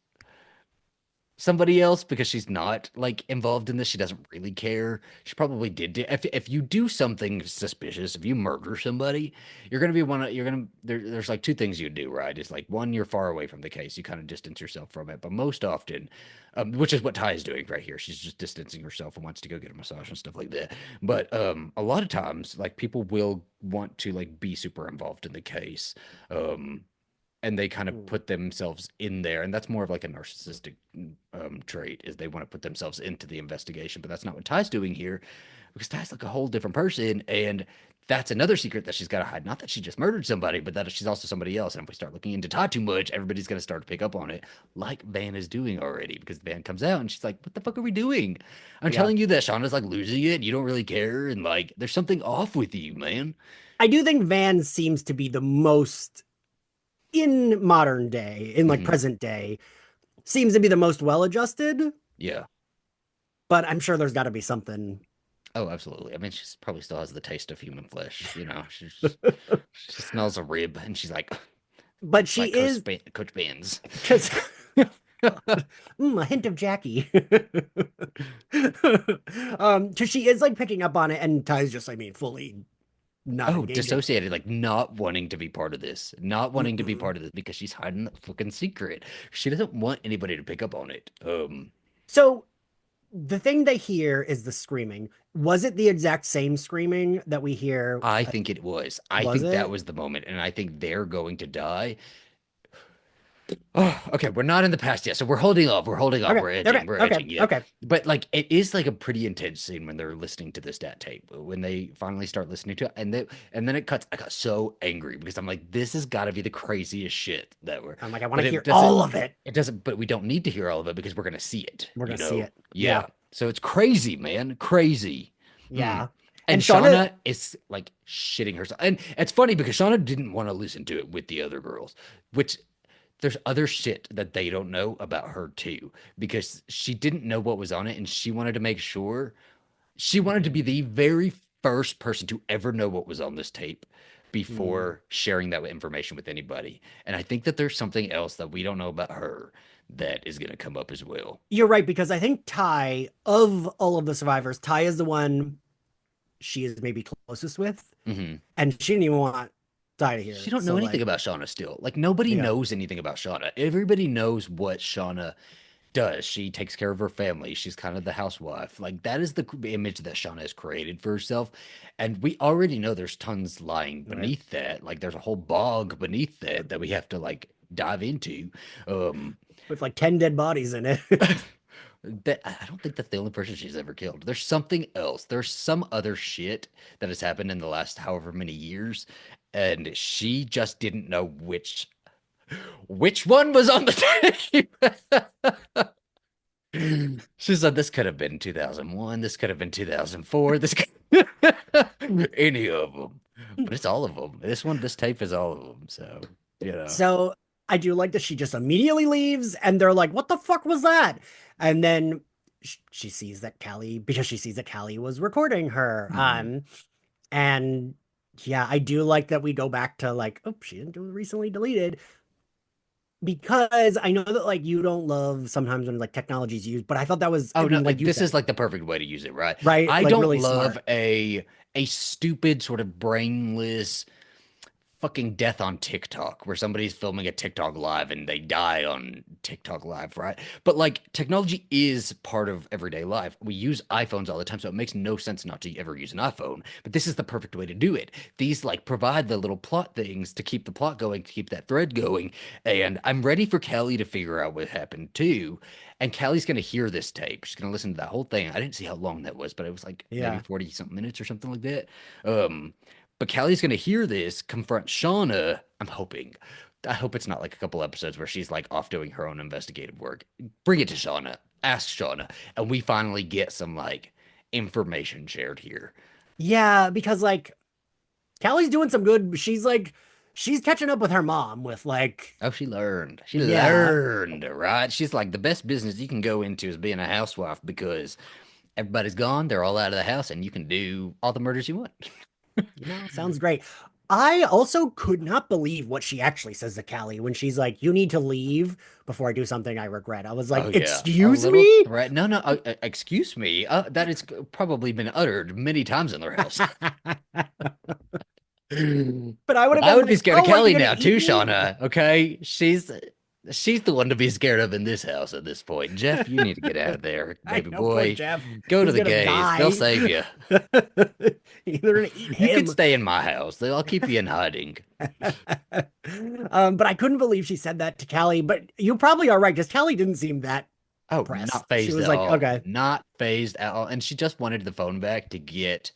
somebody else because she's not like involved in this. She doesn't really care. She probably did. If you do something suspicious, if you murder somebody, you're gonna be there's like two things you do, right? It's like one, you're far away from the case. You kind of distance yourself from it. But most often, which is what Ty is doing right here. She's just distancing herself and wants to go get a massage and stuff like that. But a lot of times, like people will want to like be super involved in the case. Um, and they kind of
hmm,
put themselves in there, and that's more of like a narcissistic trait is they want to put themselves into the investigation, but that's not what Ty's doing here because Ty's like a whole different person, and that's another secret that she's got to hide. Not that she just murdered somebody, but that she's also somebody else. And if we start looking into Ty too much, everybody's going to start to pick up on it, like Van is doing already. Because Van comes out and she's like, "What the fuck are we doing? I'm
yeah.
telling you that Shauna's like losing it. You don't really care, and like there's something off with you, man."
I do think Van seems to be the most in modern day, in like
Hmm.
present day, seems to be the most well adjusted,
Yeah.
but I'm sure there's got to be something.
Oh, absolutely. I mean, she probably still has the taste of human flesh. You know, she smells a rib and she's
But she
like
is
Coach Ben's.
because a hint of Jackie. Because she is like picking up on it, and Ty's just, I mean, fully. not
Oh,
engaging.
dissociated, like not wanting to be part of this, not wanting to be
Mm-mm.
part of this because she's hiding the fucking secret. She doesn't want anybody to pick up on it.
So the thing they hear is the screaming. Was it the exact same screaming that we hear?
I think it was. I
Was
think that
it?
was the moment, and I think they're going to die. Oh, okay, we're not in the past yet, so we're holding off. We're holding off.
Okay,
We're
okay,
edging. We're
okay,
edging. Yeah,
okay.
but like it is like a pretty intense scene when they're listening to this stat tape. When they finally start listening to it, and then it cuts. I got so angry because I'm like, this has got to be the craziest shit that we're.
I'm like, I want
But
to
it
hear
doesn't.
all of it.
It doesn't. But we don't need to hear all of it because we're gonna see it.
We're
You
gonna see
know?
it. Yeah,
Yeah. So it's crazy, man. Crazy. Hmm.
yeah.
And
And Shauna,
Shauna is like shitting herself. And it's funny because Shauna didn't want to listen to it with the other girls, which there's other shit that they don't know about her too, because she didn't know what was on it and she wanted to make sure she wanted to be the very first person to ever know what was on this tape
hmm,
before sharing that information with anybody. And I think that there's something else that we don't know about her that is going to come up as well.
you're right because I think Ty, of all of the survivors, Ty is the one she is maybe closest with,
Hmm.
and she didn't even want Ty to hear
She
it.
don't
So
know anything
like,
about Shauna still. Like nobody
yeah,
knows anything about Shauna. Everybody knows what Shauna does. She takes care of her family. She's kind of the housewife. Like that is the image that Shauna has created for herself. And we already know there's tons lying
right.
beneath that. Like there's a whole bog beneath that that we have to like dive into. Um
With like 10 dead bodies in it.
that I don't think that's the only person she's ever killed. There's something else. There's some other shit that has happened in the last however many years. And she just didn't know which one was on the tape. She said this could have been 2001, this could have been 2004, this could any of them. But it's all of them. This tape is all of them. So, you know.
So I do like that she just immediately leaves and they're like, what the fuck was that? And then she sees that Callie, because she sees that Callie was recording her.
Mhm.
And yeah, I do like that we go back to like, oh, she didn't do it recently deleted, because I know that like you don't love sometimes when like technology is used, but I thought that was, I
Oh no,
mean, like you
this is
said,
like the perfect way to use it, right?
right?
I
Like
don't
really
love
smart.
a stupid sort of brainless fucking death on TikTok where somebody's filming a TikTok live and they die on TikTok live, right? But like technology is part of everyday life. We use iPhones all the time, so it makes no sense not to ever use an iPhone. But this is the perfect way to do it. These like provide the little plot things to keep the plot going, to keep that thread going. And I'm ready for Kelly to figure out what happened too. And Callie's gonna hear this tape. She's gonna listen to that whole thing. I didn't see how long that was, but it was like maybe
Yeah.
40 something minutes or something like that. Um, but Callie's gonna hear this, confront Shauna. I'm hoping. I hope it's not like a couple episodes where she's like off doing her own investigative work. Bring it to Shauna. Ask Shauna. And we finally get some like information shared here.
Yeah, because like Callie's doing some good. She's like, she's catching up with her mom with like,
Oh, she learned. She
yeah,
learned, right? She's like the best business you can go into is being a housewife because everybody's gone. They're all out of the house and you can do all the murders you want.
sounds great. I also could not believe what she actually says to Callie when she's like, you need to leave before I do something I regret. I was
Oh
like,
yeah, a
excuse
little
me?
threat. No, no. Excuse me. That has probably been uttered many times in their house.
But I would
But
have
I
been
would be
like,
scared of
oh, are you
Kelly
gonna
now
eat
too,
me?
Shauna. Okay, she's the one to be scared of in this house at this point. Jeff, you need to get out of there,
I
baby
know, poor
boy.
Jeff.
Go to
He's
the
gonna
gays. They'll
die.
save you.
You're gonna eat
You can
him.
stay in my house. I'll keep you in hiding.
But I couldn't believe she said that to Callie. But you probably are right, because Callie didn't seem that
Oh,
pressed.
not
She
phased
was
at
like,
all.
okay,
Not phased at all. And she just wanted the phone back to get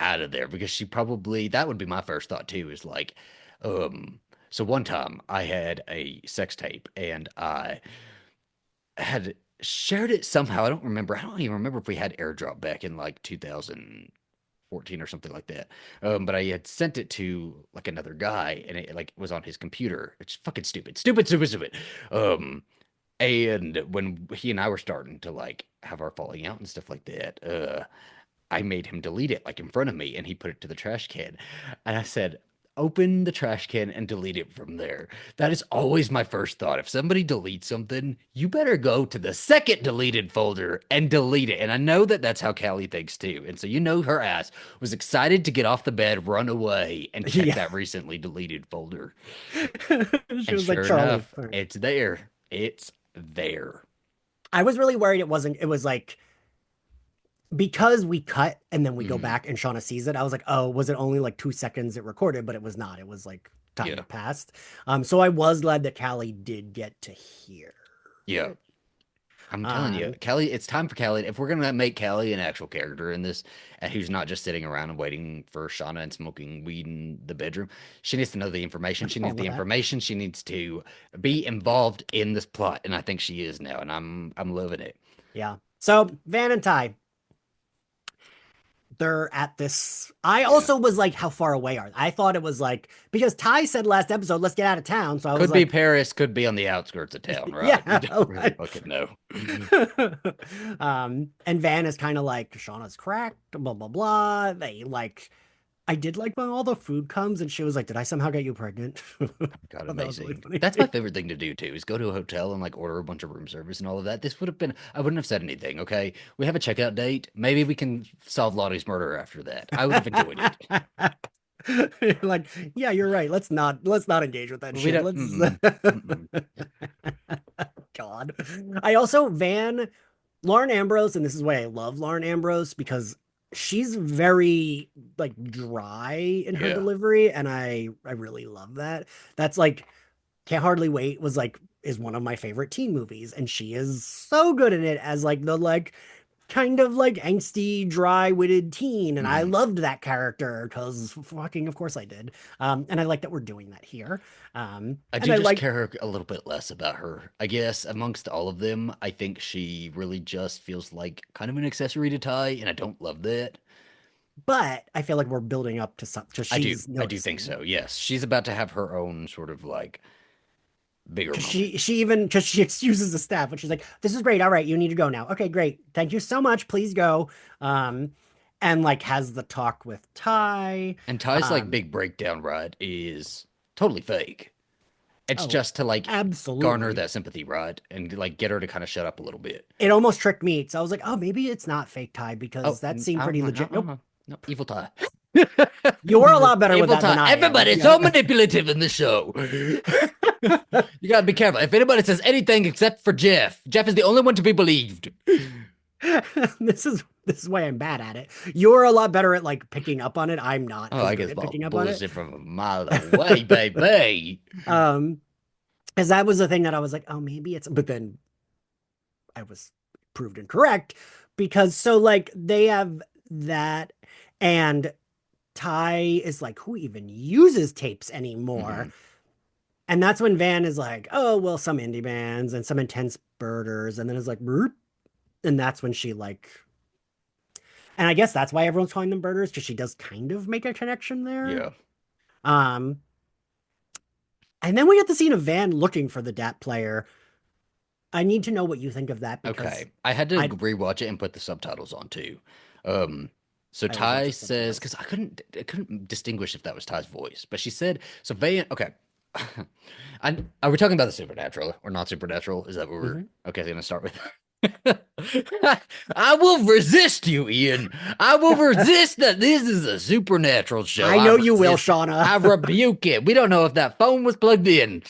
out of there because she probably that would be my first thought too is like um so one time I had a sex tape and I had shared it somehow. I don't remember. I don't even remember if we had airdrop back in like 2014 or something like that. But I had sent it to like another guy and it like was on his computer. It's fucking stupid. Stupid, stupid, stupid. Um and when he and I were starting to like have our falling out and stuff like that, I made him delete it like in front of me and he put it to the trash can. And I said, open the trash can and delete it from there. That is always my first thought. If somebody deletes something, you better go to the second deleted folder and delete it. And I know that that's how Callie thinks too. And so you know her ass was excited to get off the bed, run away, and check
Yeah.
that recently deleted folder.
She
And
was like,
sure
Charlie.
enough,
All right.
it's there. It's there.
I was really worried it was like because we cut and then we go
Mhm.
back and Shauna sees it. I was like, oh, was it only like 2 seconds it recorded? But it was not. It was like time
Yeah.
had passed. So I was glad that Callie did get to hear
Yeah.
it.
I'm telling you,
Um,
Kelly, it's time for Kelly. If we're gonna make Kelly an actual character in this, and who's not just sitting around and waiting for Shauna and smoking weed in the bedroom, she needs to know the information. She needs
all
the
of that.
information. She needs to be involved in this plot, and I think she is now, and I'm loving it.
Yeah. So Van and Ty, they're at this. I
Yeah,
also was like, how far away are they? I thought it was like because Ty said last episode, let's get out of town. So I was
could be
like,
Paris, could be on the outskirts of town, right? You
yeah.
don't really fucking know.
And Van is kind of like, Shauna's cracked, blah blah blah. They like I did like when all the food comes and she was like, did I somehow get you pregnant?
God,
Thought that was really
amazing.
funny.
That's my favorite thing to do too, is go to a hotel and like order a bunch of room service and all of that. This would have been, I wouldn't have said anything, okay? We have a checkout date. Maybe we can solve Lottie's murder after that. I would have enjoyed it.
Like, yeah, you're right. Let's not engage with that
We
shit.
don't,
Let's
mm-mm, mm-mm.
God. I also Van Lauren Ambrose, and this is why I love Lauren Ambrose because she's very like dry in her
Yeah.
delivery, and I really love that. That's like Can't Hardly Wait was like is one of my favorite teen movies, and she is so good in it as like the like kind of like angsty, dry-witted teen, and I
Mhm.
loved that character because fucking of course I did. And I like that we're doing that here.
I
And
do
I
just
like
care a little bit less about her. I guess amongst all of them, I think she really just feels like kind of an accessory to Ty, and I don't love that.
but I feel like we're building up to some to
I do.
she's
I do think
noticing.
so. Yes. She's about to have her own sort of like bigger
Because
moment.
she even because she excuses the staff and she's like, "This is great. All right, you need to go now. Okay, great. Thank you so much. Please go." Um, and like has the talk with Ty.
And Ty's like
Um,
big breakdown right is totally fake. It's
oh,
just to like garner
absolutely.
that sympathy, right? And like get her to kind of shut up a little bit.
It almost tricked me. So I was like, "Oh, maybe it's not fake Ty because
Oh,
that seemed pretty legit." Nope.
no, evil Ty.
You're a lot better with
Evil
that than
Ty.
I am.
Everybody's so
Yeah.
manipulative in the show. You gotta be careful. If anybody says anything except for Jeff, Jeff is the only one to be believed.
This is why I'm bad at it. You're a lot better at like picking up on it. I'm not
Oh,
as
I
good
guess
at
about
picking up on it.
bullshit from a mile away, baby.
Um, because that was the thing that I was like, oh, maybe it's, but then I was proved incorrect because so like they have that and Ty is like, who even uses tapes anymore?
Hmm.
And that's when Van is like, oh, well, some indie bands and some intense birders. And then is like, "Burp." And that's when she like, and I guess that's why everyone's calling them birders because she does kind of make a connection there.
Yeah.
Um, and then we get the scene of Van looking for the DAT player. I need to know what you think of that because
Okay. I had to
I
rewatch it and put the subtitles on too. Um, so
I always watch
Ty
with
says,
subtitles.
because I couldn't distinguish if that was Ty's voice, but she said, so Van, okay. Are we talking about the supernatural or not supernatural? Is that what we're
Mhm.
okay? Gonna start with. I will resist you, Ian. I will resist that this is a supernatural show.
I
I
know you will,
resist it.
Shauna.
I rebuke it. We don't know if that phone was plugged in.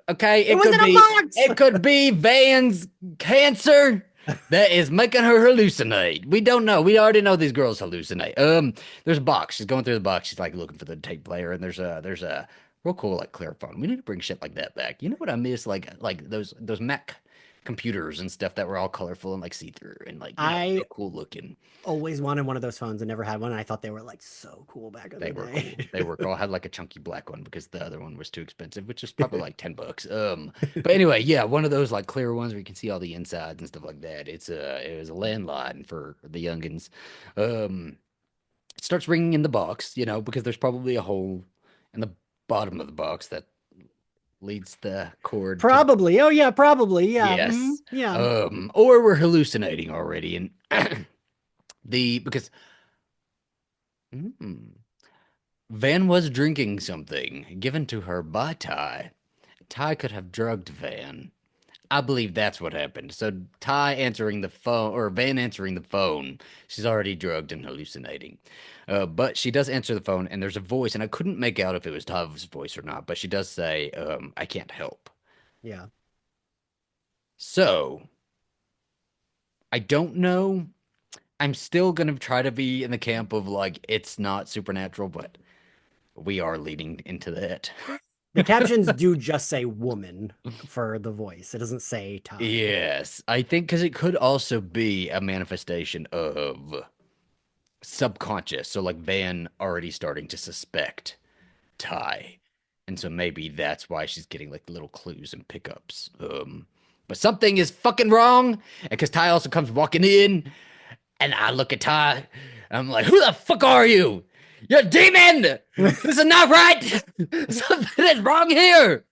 Okay,
It was in a
it
box.
could be Van's cancer that is making her hallucinate. We don't know. We already know these girls hallucinate. There's a box. She's going through the box. She's like looking for the tape player, and there's a real cool like clairphone. We need to bring shit like that back. You know what I miss? Like those Mac computers and stuff that were all colorful and like see through and like
I
real cool looking.
always wanted one of those phones and never had one. And I thought they were like so cool back in
They
the
were
day.
cool. They were cool. I had like a chunky black one because the other one was too expensive, which is probably like $10. But anyway, yeah, one of those like clear ones where you can see all the insides and stuff like that. It was a landline for the youngins. Um, it starts ringing in the box, because there's probably a hole in the bottom of the box that leads the cord to the
Probably. Oh yeah, probably. Yeah.
yes.
Yeah.
Or we're hallucinating already, and the because. Mm, Van was drinking something given to her by Ty. Ty could have drugged Van. I believe that's what happened. So Ty answering the phone, or Van answering the phone, she's already drugged and hallucinating. But she does answer the phone, and there's a voice, and I couldn't make out if it was Ty's voice or not, but she does say, I can't help.
Yeah.
So I don't know. I'm still gonna try to be in the camp of like it's not supernatural, but we are leading into that.
The captions do just say woman for the voice. It doesn't say Ty.
Yes, I think because it could also be a manifestation of subconscious. So like Van already starting to suspect Ty. And so maybe that's why she's getting like little clues and pickups. But something is fucking wrong. And because Ty also comes walking in, and I look at Ty, and I'm like, who the fuck are you? You're a demon! This is not right! Something is wrong here!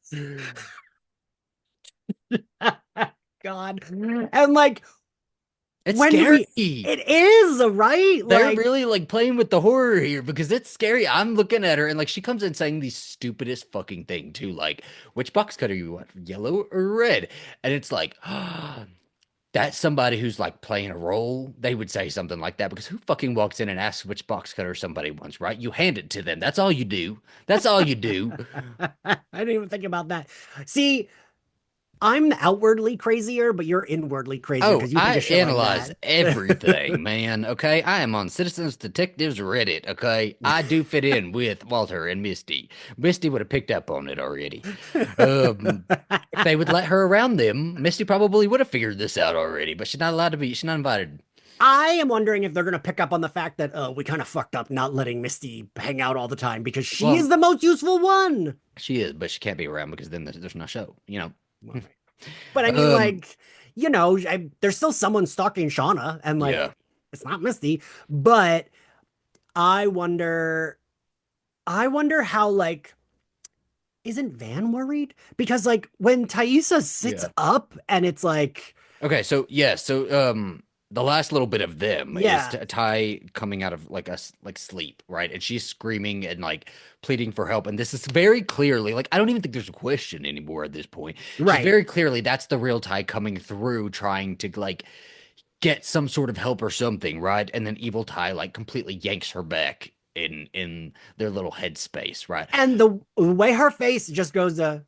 God. And like
It's
when
scary.
we it is, right?
They're
Like
really like playing with the horror here because it's scary. I'm looking at her and like she comes in saying the stupidest fucking thing too, like which box cutter you want, yellow or red? And it's like, that's somebody who's like playing a role. They would say something like that because who fucking walks in and asks which box cutter somebody wants, right? You hand it to them. That's all you do. That's all you do.
I didn't even think about that. See, I'm outwardly crazier, but you're inwardly crazier
Oh,
because you think
I
of shit like
analyze
that.
everything, man. Okay, I am on Citizens Detectives Reddit. Okay, I do fit in with Walter and Misty. Misty would have picked up on it already. Um, if they would let her around them, Misty probably would have figured this out already. But she's not allowed to be. She's not invited.
I am wondering if they're going to pick up on the fact that, oh, we kind of fucked up not letting Misty hang out all the time because she
Well,
is the most useful one.
she is, but she can't be around because then there's no show.
All right. But I mean,
Um,
like, there's still someone stalking Shauna, and like,
yeah.
it's not Misty. But I wonder, I wonder how like isn't Van worried? Because like when Taissa sits
Yeah.
up and it's like,
Okay, so yeah, the last little bit of them is
yeah,
Ty coming out of like like sleep, right? And she's screaming and like pleading for help. And this is very clearly like I don't even think there's a question anymore at this point. She's
right.
very clearly that's the real Ty coming through trying to like get some sort of help or something, right? And then evil Ty like completely yanks her back in their little headspace, right?
And the way her face just goes, why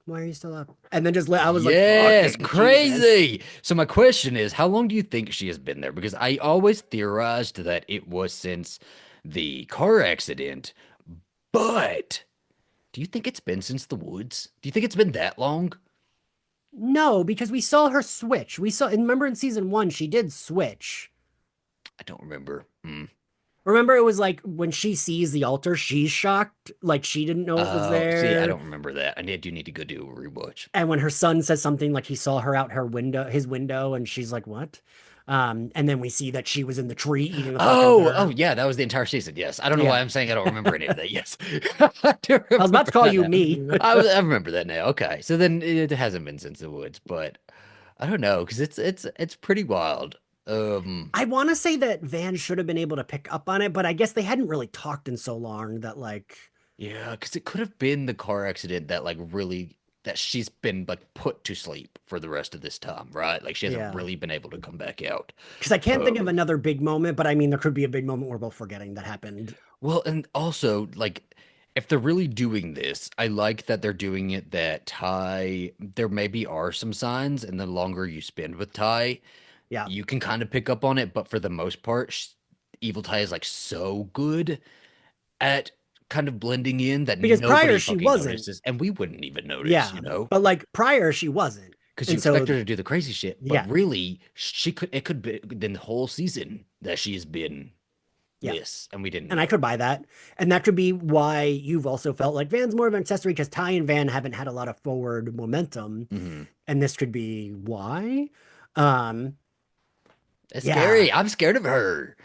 are you still up? And then I was like,
Yes,
fucking Jesus.
crazy. So my question is, how long do you think she has been there? Because I always theorized that it was since the car accident, but do you think it's been since the woods? Do you think it's been that long?
No, because we saw her switch. And remember in season one, she did switch.
I don't remember.
Remember, it was like when she sees the altar, she's shocked, like she didn't know it was
Oh, see, I
there.
don't remember that. I do need to go do a rewatch.
And when her son says something like he saw her out his window, and she's like, "What?" And then we see that she was in the tree eating the fuck out
Oh,
there.
yeah, that was the entire season. Yes. I don't know
Yeah,
why I'm saying I don't remember any of that. Yes. I do
I was about to
remember
call
that
you
now.
me.
I remember that now. Okay. So then it hasn't been since the woods, but I don't know because it's pretty wild. Um,
I want to say that Van should have been able to pick up on it, but I guess they hadn't really talked in so long that like,
yeah, because it could have been the car accident that like really that she's been like put to sleep for the rest of this time, right? Like she hasn't
yeah.
really been able to come back out.
Because I can't think of
Um,
another big moment, but I mean, there could be a big moment we're both forgetting that happened.
well, and also like if they're really doing this, I like that they're doing it that Ty, there maybe are some signs, and the longer you spend with Ty,
Yeah.
you can kind of pick up on it, but for the most part, Evil Ty is like so good at kind of blending in that
Because
nobody
prior she
fucking
wasn't.
notices, and we wouldn't even notice,
Yeah.
you know?
But like prior she wasn't.
Because you
And
expect
so,
her to do the crazy shit, but
yeah.
really, she could it could be the whole season that she's been
Yeah.
this, and we didn't
And I
know.
could buy that. And that could be why you've also felt like Van's more of an accessory because Ty and Van haven't had a lot of forward momentum.
Hmm.
And this could be why. Um,
It's
yeah.
scary. I'm scared of her.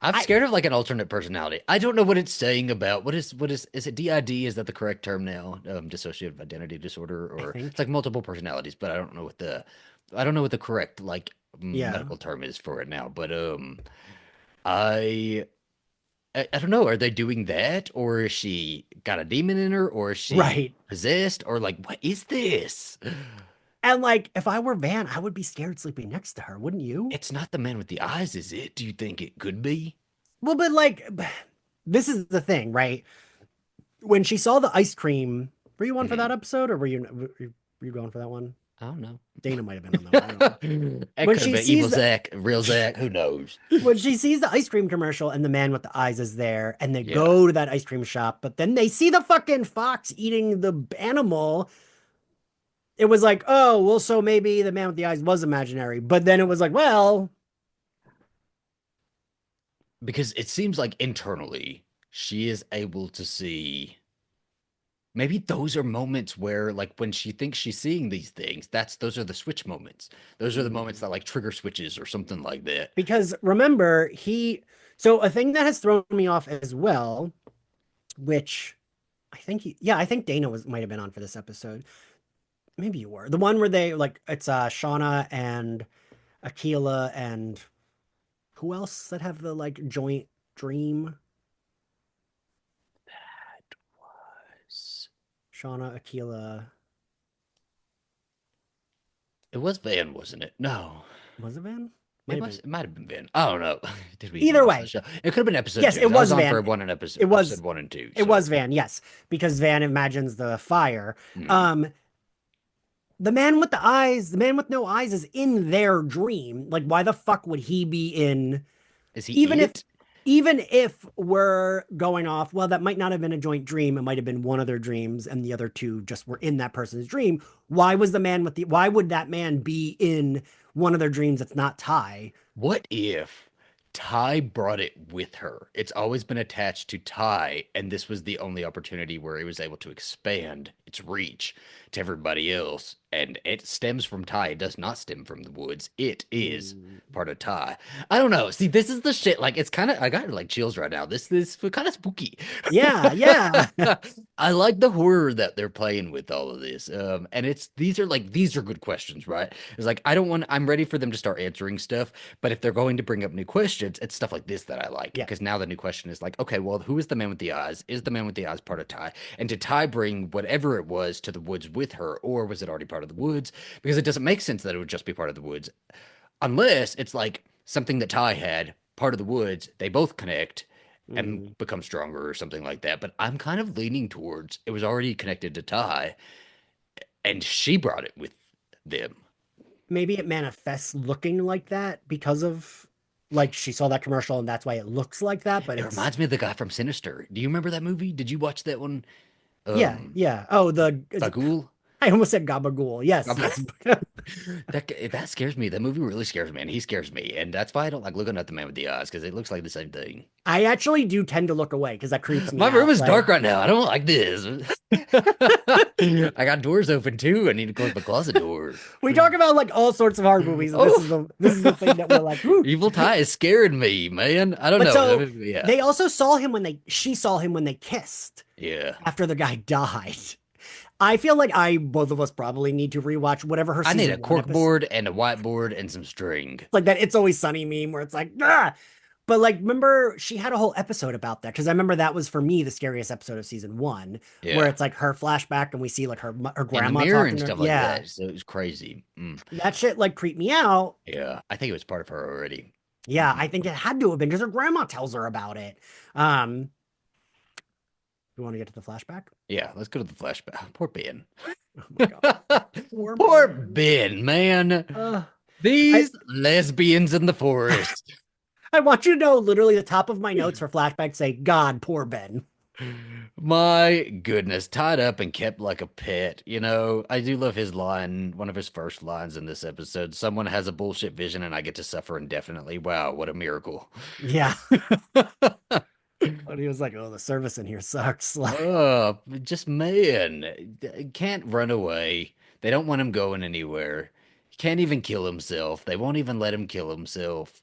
I'm
I
scared of like an alternate personality. I don't know what it's saying about what is it DID? Is that the correct term now? Dissociative identity disorder,
I
or it's
think.
like multiple personalities, but I don't know what the correct like
Yeah.
medical term is for it now. But I I don't know. Are they doing that, or is she got a demon in her, or is she
Right.
possessed, or like what is this?
And like, if I were Van, I would be scared sleeping next to her, wouldn't you?
It's not the man with the eyes, is it? Do you think it could be?
Well, but like, this is the thing, right? When she saw the ice cream, were you on for that
Mhm.
episode, or were you going for that one?
I don't know.
Dana might have been on that one. I don't know.
It
When
could have
she
been evil
sees the
Zach, real Zach. Who knows?
when she sees the ice cream commercial and the man with the eyes is there, and they
Yeah.
go to that ice cream shop, but then they see the fucking fox eating the animal. It was like, oh, well, so maybe the man with the eyes was imaginary. But then it was like, well,
Because it seems like internally she is able to see. Maybe those are moments where, like, when she thinks she's seeing these things, those are the switch moments. Those are the moments that like trigger switches or something like that.
because remember, so a thing that has thrown me off as well, which I think Dana might have been on for this episode. Maybe you were. The one where they like, it's Shauna and Akila and who else that have the like joint dream?
That was.
Shauna, Akila,
It was Van, wasn't it? No,
was it Van? Might
it
have
was.
been.
It might have been Van. I don't know. Did we even
Either
watch that
way,
show? It could have been episode
yes,
two.
it
'Cause I
was
was on for
Van.
one and episode
It
episode
was
one and two.
it
So,
was Van, yes, because Van imagines the fire.
hmm.
Um, the man with the eyes, the man with no eyes is in their dream. Like, why the fuck would he be in
Is he
even if
it?
even if we're going off, well, that might not have been a joint dream. It might have been one of their dreams, and the other two just were in that person's dream. Why would that man be in one of their dreams that's not Ty?
What if Ty brought it with her? It's always been attached to Ty, and this was the only opportunity where he was able to expand its reach to everybody else. And it stems from Ty. It does not stem from the woods. It is
Mm,
part of Ty. I don't know. See, this is the shit. Like, it's kind of, I got like chills right now. This kind of spooky.
yeah, yeah.
I like the horror that they're playing with all of this. And these are good questions, right? It's like, I'm ready for them to start answering stuff. But if they're going to bring up new questions, it's stuff like this that I like.
Yeah.
Because now the new question is like, okay, well, who is the man with the eyes? Is the man with the eyes part of Ty? And did Ty bring whatever it was to the woods with her, or was it already part of the woods? Because it doesn't make sense that it would just be part of the woods. Unless it's like something that Ty had, part of the woods, they both connect and
Mm.
become stronger or something like that. But I'm kind of leaning towards it was already connected to Ty and she brought it with them.
Maybe it manifests looking like that because of like she saw that commercial and that's why it looks like that, but
It
it's
reminds me of the guy from Sinister. Do you remember that movie? Did you watch that one?
yeah,
Um,
yeah. Oh, the is it,
Bagul?
I almost said gabagool. Yes, yes.
That scares me. That movie really scares me, and he scares me, and that's why I don't like looking at the man with the eyes because it looks like the same thing.
I actually do tend to look away because that creeps me
My room
out.
is dark
Like
right now. I don't like this. I got doors open too. I need to close my closet door.
we talk about like all sorts of horror movies, and
Oh,
this is the thing that we're like, whew.
Evil Ty is scaring me, man. I don't
But
know. I
so
mean, yeah,
they also saw him when she saw him when they kissed
yeah.
after the guy died. I feel like both of us probably need to rewatch whatever her
I need
season
a
one
cork
episode.
board and a whiteboard and some string.
Like that It's Always Sunny meme where it's like, ah! But like, remember she had a whole episode about that because I remember that was for me the scariest episode of season one, where
Yeah,
it's like her flashback and we see like her
in the
grandma
mirror
talking
and
to her.
stuff like
Yeah,
that. So it was crazy.
that shit like creeped me out.
Yeah, I think it was part of her already.
Yeah, I think it had to have been because her grandma tells her about it. Um, you want to get to the flashback?
Yeah, let's go to the flashback. Poor Ben.
Oh my god, poor
Poor
Ben.
Ben, man.
Uh, I
These lesbians in the forest.
I want you to know literally the top of my notes for flashback say, God, poor Ben.
My goodness, tied up and kept like a pet. You know, I do love his line, one of his first lines in this episode. Someone has a bullshit vision and I get to suffer indefinitely. Wow, what a miracle.
Yeah. And he was like, oh, the service in here sucks. Like,
Oh, just man, can't run away. They don't want him going anywhere. He can't even kill himself. They won't even let him kill himself.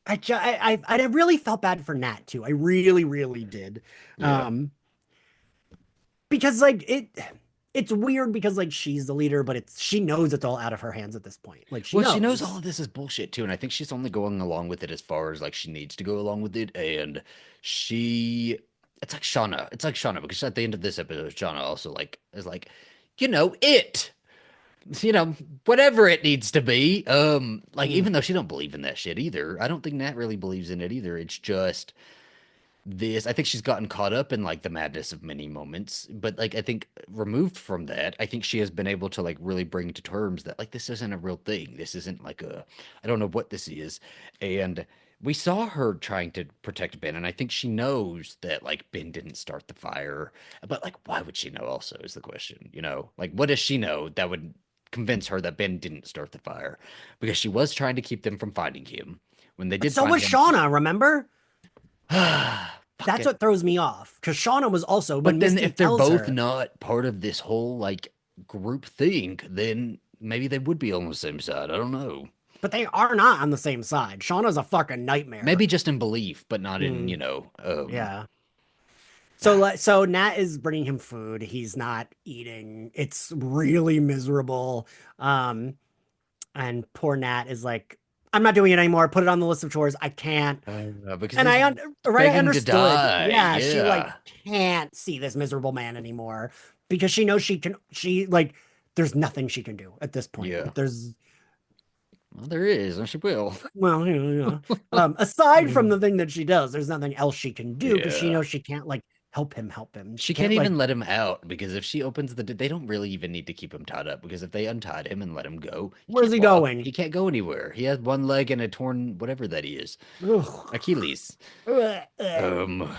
I really felt bad for Nat too. I really, really did.
Yeah.
Um, because like it's weird because like she's the leader, but she knows it's all out of her hands at this point. Like she
Well, she knows all
knows.
of this is bullshit too, and I think she's only going along with it as far as like she needs to go along with it. And she, it's like Shauna. It's like Shauna because at the end of this episode, Shauna also like is like, it, whatever it needs to be. Like
Mm.
even though she don't believe in that shit either, I don't think Nat really believes in it either. It's just this I think she's gotten caught up in like the madness of many moments, but like I think removed from that, I think she has been able to like really bring to terms that like this isn't a real thing. This isn't like a I don't know what this is. And we saw her trying to protect Ben, and I think she knows that like Ben didn't start the fire. But like why would she know also is the question, Like what does she know that would convince her that Ben didn't start the fire? Because she was trying to keep them from finding him. When they
But
did
so
find
was
him, she
Shauna, remember?
fuck
That's
it.
what throws me off. Because Shauna was also, when
But then
Misty
if they're
tells
both
her,
not part of this whole like group thing, then maybe they would be on the same side. I don't know.
but they are not on the same side. Shauna's a fucking nightmare.
Maybe just in belief, but not in,
Mm, yeah. So Nat is bringing him food. He's not eating. It's really miserable. Um, and poor Nat is like, I'm not doing it anymore. Put it on the list of chores. I can't.
because
And
he's
right, I
begging to
understood.
die.
Yeah, she like
Yeah.
can't see this miserable man anymore because she knows she like there's nothing she can do at this point.
Yeah.
There's
Well, there is, and she will.
well, aside from the thing that she does, there's nothing else she can do because she
Yeah.
knows she can't like help him. She
She can't
can't like
even let him out because if she opens they don't really even need to keep him tied up because if they untied him and let him go, he
where's
can't
he
walk.
going?
He can't go anywhere. He has one leg and a torn whatever that is.
Ugh.
Achilles.
Ugh.
Um,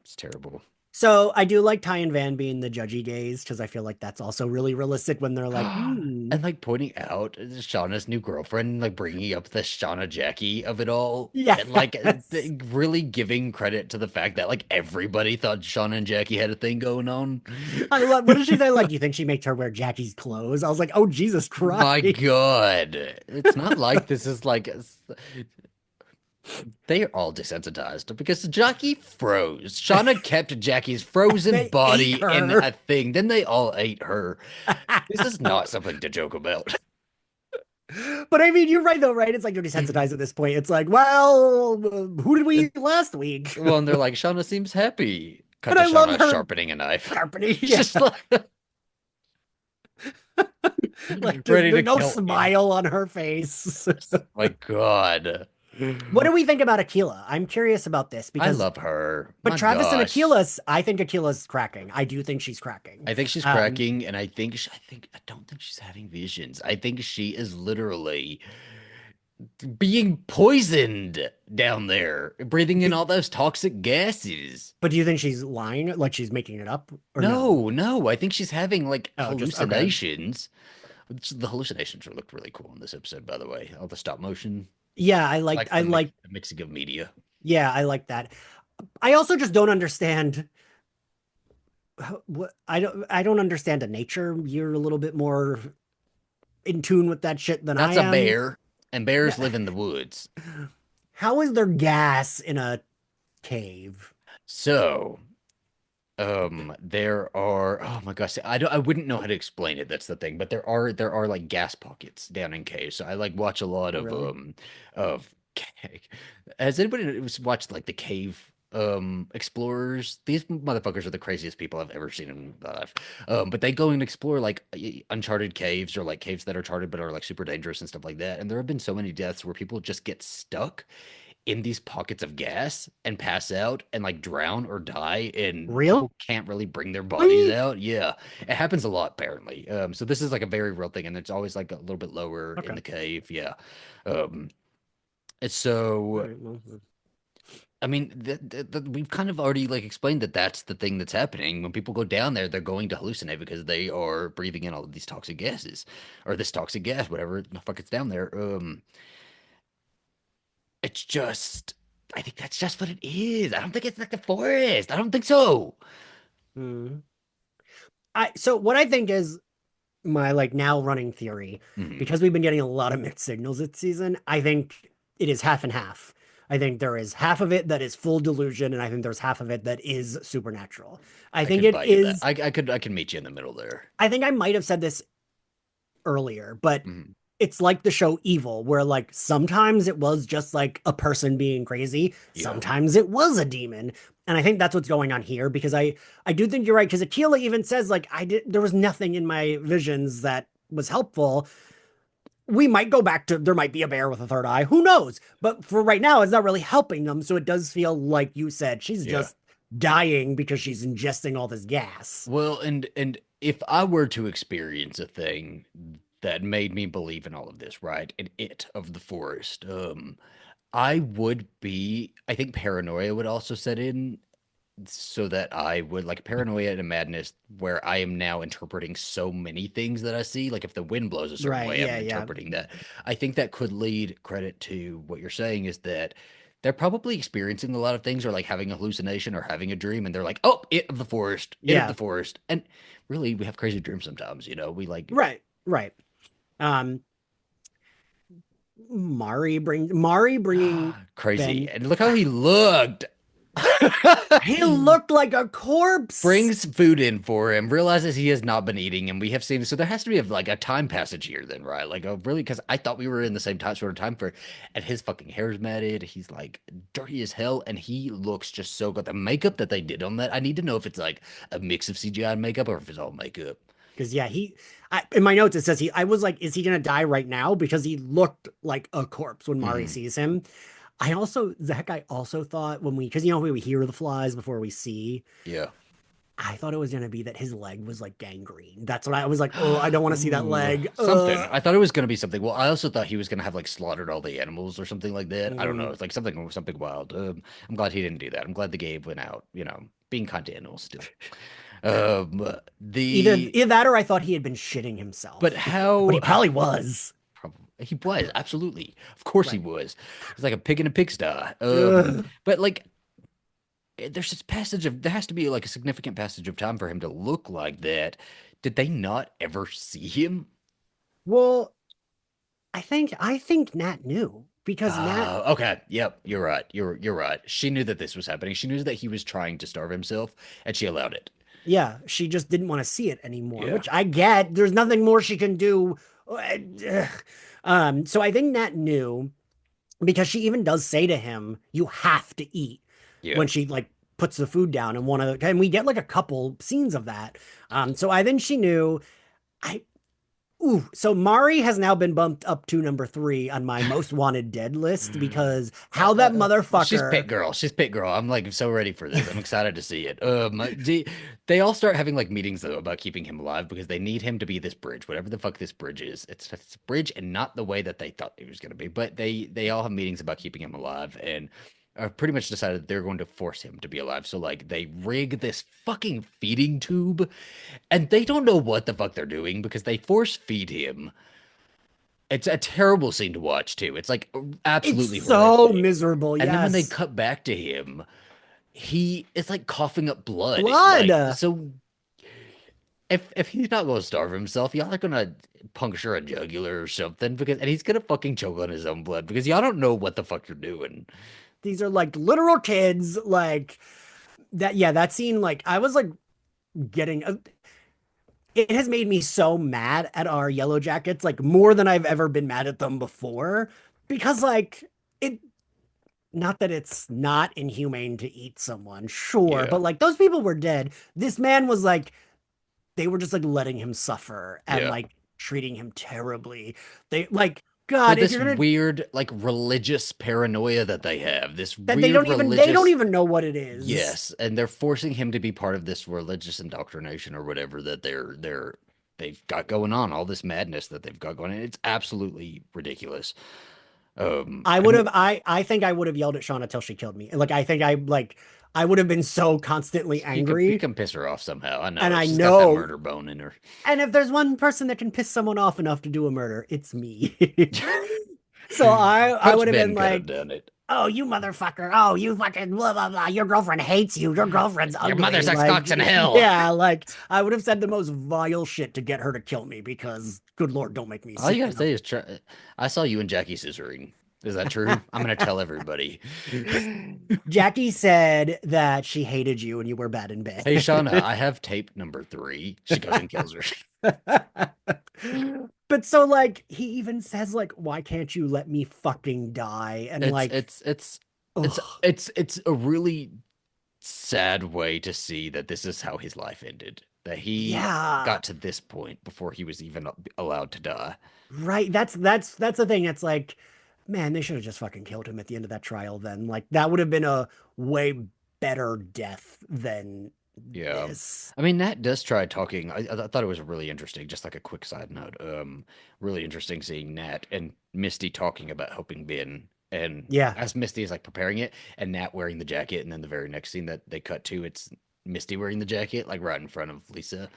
it's terrible.
So I do like Ty and Van being the judgy gaze because I feel like that's also really realistic when they're like,
And like pointing out Shauna's new girlfriend, like bringing up the Shauna Jackie of it all, and like
yes.
really giving credit to the fact that like everybody thought Shauna and Jackie had a thing going on.
I love, what does she say? Like, you think she makes her wear Jackie's clothes? I was like, oh, Jesus Christ.
My God, it's not like this is like they are all desensitized because Jackie froze. Shauna kept Jackie's frozen
They ate
body in
her.
a thing. Then they all ate her. This is not something to joke about.
But I mean, you're right, though, right? It's like you're desensitized at this point. It's like, well, who did we eat last week?
Well, and they're like, Shauna seems happy. Cut
And
to
I love
Shauna
her
sharpening a knife.
sharpening.
She's
Yeah.
just like
Like,
ready
there's
to
no
kill him.
smile on her face.
My God.
What do we think about Aquila? I'm curious about this
I
because,
love her.
but
My
Travis and
gosh.
Aquila's, I think Aquila's cracking. I do think she's cracking.
I think she's
Um,
cracking, and I don't think she's having visions. I think she is literally being poisoned down there, breathing in
do,
all those toxic gases.
but do you think she's lying? Like she's making it up or no?
No, no, I think she's having like
Oh, just okay.
hallucinations. The hallucinations looked really cool in this episode, by the way. All the stop motion,
Yeah,
like
I like,
the mixing of media.
yeah, I like that. I also just don't understand what I don't understand the nature. You're a little bit more in tune with that shit than I
That's a
am.
bear, and bears live in the woods.
How is there gas in a cave?
So, there are, oh my gosh, I wouldn't know how to explain it. That's the thing, but there are like gas pockets down in caves. So I like watch a lot
Oh, really?
of has anybody watched like the cave explorers? These motherfuckers are the craziest people I've ever seen in my life. But they go and explore like uncharted caves or like caves that are charted but are like super dangerous and stuff like that. And there have been so many deaths where people just get stuck in these pockets of gas and pass out and like drown or die, and
Real?
people can't really bring their bodies
Really?
out. Yeah, it happens a lot apparently. So this is like a very real thing, and it's always like a little bit lower in
Okay.
the cave. Yeah. Um, and
All
so
right. Well,
I mean, we've kind of already like explained that that's the thing that's happening. When people go down there, they're going to hallucinate because they are breathing in all of these toxic gases, or this toxic gas, whatever the fuck it's down there. It's just, I think that's just what it is. I don't think it's like the forest. I don't think so.
hmm. So what I think is my like now running theory,
Hmm.
because we've been getting a lot of mixed signals this season, I think it is half and half. I think there is half of it that is full delusion, and I think there's half of it that is supernatural. I
I
think
could
it
buy you that.
is.
I could meet you in the middle there.
I think I might have said this earlier, but
Mhm.
it's like the show Evil, where like sometimes it was just like a person being crazy,
Yeah.
sometimes it was a demon. And I think that's what's going on here because I do think you're right because Akila even says like I did there was nothing in my visions that was helpful. We might go back to there might be a bear with a third eye, who knows? But for right now it's not really helping them, so it does feel like you said she's
Yeah.
just dying because she's ingesting all this gas.
Well, and if I were to experience a thing that made me believe in all of this, right? An it of the forest, I would be, I think paranoia would also set in so that I would like paranoia and a madness where I am now interpreting so many things that I see. Like if the wind blows a certain
Right,
way, I'm
yeah, yeah.
interpreting that. I think that could lead credit to what you're saying is that they're probably experiencing a lot of things or like having a hallucination or having a dream and they're like, oh, it of the forest, it of the
Yeah.
forest. And really, we have crazy dreams sometimes, we like
Right, right. Um Mari bringing
crazy.
Ben.
And look how he looked.
He looked like a corpse.
Brings food in for him, realizes he has not been eating, and we have seen. So there has to be like a time passage here, then, right? Like, oh, really? Because I thought we were in the same time sort of time for. And his fucking hair is matted. He's like dirty as hell, and he looks just so good. The makeup that they did on that, I need to know if it's like a mix of CGI and makeup or if it's all makeup.
Because yeah, in my notes it says I was like, is he gonna die right now? Because he looked like a corpse when Mari
Hmm.
sees him. Zach, I also thought when because we hear the flies before we see,
Yeah.
I thought it was gonna be that his leg was like gangrene. That's what I was like, oh, I don't want to see that
Ooh,
leg.
something. I thought it was gonna be something. Well, I also thought he was gonna have like slaughtered all the animals or something like that. I don't know.
Mm.
It's like something wild. I'm glad he didn't do that. I'm glad the Gabe went out. Being kind to animals still. The
Either that or I thought he had been shitting
but
himself. But
how
he probably was.
probably he was absolutely. Of course he
Right.
was. It's like a pig in a pigsty.
Ugh.
But like there's this passage of there has to be like a significant passage of time for him to look like that. Did they not ever see him?
Well, I think Nat knew because Nat,
Okay. Yep. You're right. You're right. She knew that this was happening. She knew that he was trying to starve himself, and she allowed it.
yeah, she just didn't want to see it anymore,
Yeah.
which I get. There's nothing more she can do. So I think Nat knew because she even does say to him, "You have to eat,"
Yeah.
when she like puts the food down and and we get like a couple scenes of that. So I think she knew. I Ooh, so Mari has now been bumped up to number 3 on my most wanted dead list because
Uh,
how that
uh, she's
motherfucker.
pit girl. She's pit girl. I'm like so ready for this. I'm excited to see it. They all start having like meetings though about keeping him alive because they need him to be this bridge, whatever the fuck this bridge is. It's a bridge and not the way that they thought he was gonna be. But they all have meetings about keeping him alive and pretty much decided that they're going to force him to be alive. So like they rig this fucking feeding tube, and they don't know what the fuck they're doing because they force feed him. It's a terrible scene to watch too. It's like
It's
absolutely
so
horrific.
miserable.
And then when they
Yes.
cut back to him, he is like coughing up blood.
Blood.
Like so if he's not gonna starve himself, y'all are gonna puncture a jugular or something and he's gonna fucking choke on his own blood because y'all don't know what the fuck you're doing.
These are like literal kids. Like that. Yeah, that scene, like, I was like getting. It has made me so mad at our Yellowjackets, like more than I've ever been mad at them before. Because, like, it, not that it's not inhumane to eat someone, sure,
Yeah.
but like those people were dead. This man was like, they were just like letting him suffer and
Yeah.
like treating him terribly. They like,
For
God, if
this
you're gonna
weird, like religious paranoia that they have, this
that
weird
they don't
religious.
even know what it is.
Yes, and they're forcing him to be part of this religious indoctrination or whatever that they've got going on, all this madness that they've got going on. It's absolutely ridiculous. And
I think I would have yelled at Shauna till she killed me. Like, I think I would have been so constantly
you
angry.
can piss her off somehow. I
And
know
I
she's got that
know,
murder bone in her.
and if there's one person that can piss someone off enough to do a murder, it's me. So I
Coach
would have been
Ben could have
like,
done it.
oh, you motherfucker. Oh, you fucking blah, blah, blah. Your girlfriend hates you. Your girlfriend's
Your mother
ugly.
sucks
Like,
cocks in hell.
yeah, like I would have said the most vile shit to get her to kill me because, good Lord, don't make me
All
sit
you
in
gotta
her.
say is, I saw you and Jackie scissoring. Is that true? I'm gonna tell everybody.
Jackie said that she hated you and you were bad in
Hey, Shauna,
bed.
I have tape number 3. She goes and kills her.
But so like he even says like, why can't you let me fucking die? And
It's
like,
it's it's it's
ugh,
it's a really sad way to see that this is how his life ended. That he
yeah,
got to this point before he was even allowed to die.
right. That's the thing. It's like, man, they should have just fucking killed him at the end of that trial then. Like that would have been a way better death than
Yeah.
this.
I mean, Nat does try talking. I thought it was really interesting, just like a quick side note. Really interesting seeing Nat and Misty talking about helping Ben. And
Yeah.
as Misty is like preparing it, and Nat wearing the jacket, and then the very next scene that they cut to, it's Misty wearing the jacket, like right in front of Lisa.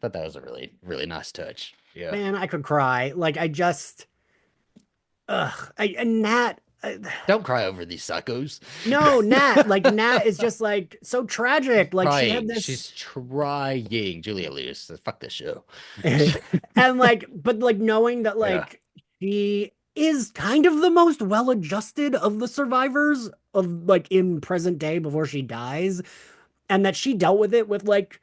Thought that was a really, really nice touch. Yeah.
Man, I could cry. Like I just and Nat
Don't cry over these psychos.
no, Nat, like Nat is just like so tragic. Like she had
Trying.
this
She's trying. Julia Lewis, fuck this show.
and like but like knowing that
Yeah.
like she is kind of the most well-adjusted of the survivors of like in present day before she dies and that she dealt with it with like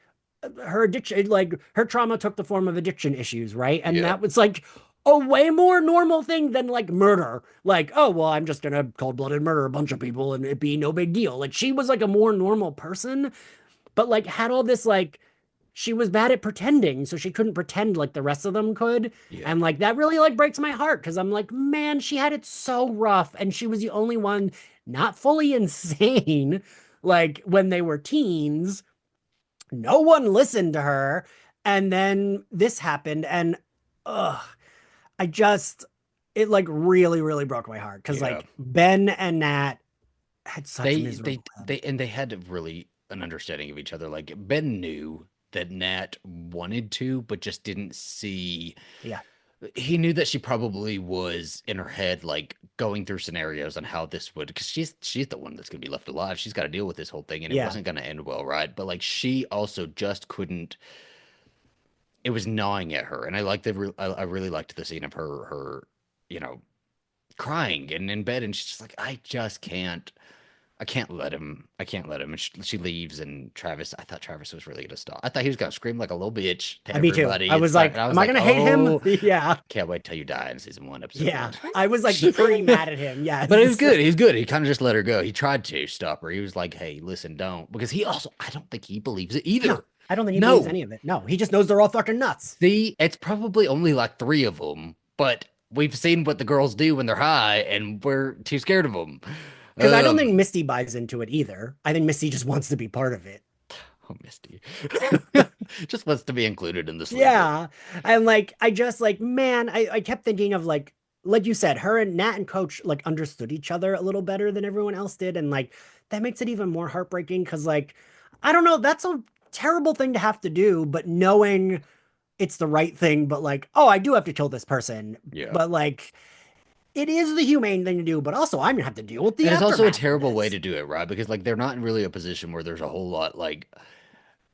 her addiction, like her trauma took the form of addiction issues, right? And
Yeah.
that was like a way more normal thing than like murder. Like, oh, well, I'm just gonna cold-blooded murder a bunch of people and it be no big deal. Like she was like a more normal person, but like had all this like she was bad at pretending, so she couldn't pretend like the rest of them could.
Yeah.
And like that really like breaks my heart because I'm like, man, she had it so rough, and she was the only one not fully insane. Like when they were teens, no one listened to her. And then this happened, and ugh, I just it like really, really broke my heart because
Yeah.
like Ben and Nat had such
They
miserable
they and they had really an understanding of each other. Like Ben knew that Nat wanted to, but just didn't see.
yeah,
He knew that she probably was in her head, like going through scenarios on how this would, because she's the one that's gonna be left alive. She's got to deal with this whole thing, and it
yeah.
wasn't gonna end well, right? But like she also just couldn't. It was gnawing at her, and I like I really liked the scene of her, you know, crying and in bed, and she's just like, I just can't. I can't let him. I can't let him. And she leaves, and Travis. I thought Travis was really gonna stop. I thought he was gonna scream like a little bitch to
Me too.
everybody
I
and
was
stuff.
like,
And I
am
was
I
like,
gonna hate him?
oh,
Yeah.
can't wait till you die in season 1, episode
Yeah.
1.
I was like pretty mad at him.
But it was
Yes.
good. He's good. He kind of just let her go. He tried to stop her. He was like, hey, listen, don't. Because he also, I don't think he believes it
No,
either.
I don't think he believes
No.
any of it. No, he just knows they're all fucking nuts.
See, it's probably only like 3 of them, but we've seen what the girls do when they're high, and we're too scared of them.
Because I don't think
Um,
Misty buys into it either. I think Misty just wants to be part of it.
oh, Misty. Just wants to be included in the sleeper.
Yeah. And like, I just like, man, I kept thinking of like you said, her and Nat and Coach like understood each other a little better than everyone else did. And like, that makes it even more heartbreaking because, like, I don't know, that's a terrible thing to have to do, but knowing it's the right thing, but like, oh, I do have to kill this person.
Yeah.
But like, it is the humane thing to do, but also I'm gonna have to deal with the
And it's also a
aftermath of
terrible way
this.
to do it, right? Because like they're not in really a position where there's a whole lot like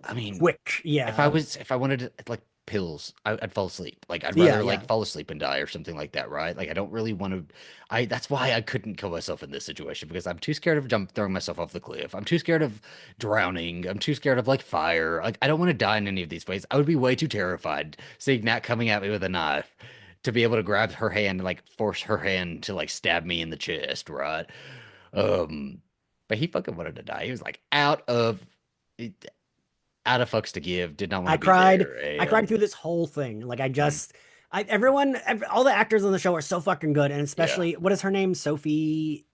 I mean,
Quick, yeah.
if I wanted to, like pills, I'd fall asleep. Like I'd
Yeah,
rather
yeah.
like fall asleep and die or something like that, right? Like I don't really want to. That's why I couldn't kill myself in this situation because I'm too scared of throwing myself off the cliff. I'm too scared of drowning. I'm too scared of like fire. Like I don't want to die in any of these ways. I would be way too terrified seeing Nat coming at me with a knife to be able to grab her hand and like force her hand to like stab me in the chest, right? Um, but he fucking wanted to die. He was like out of fucks to give, did not want
I
to be
cried.
there.
I cried
And
through this whole thing. Like I
mm,
just all the actors on the show are so fucking good. And
yeah,
especially what is her name? Sophie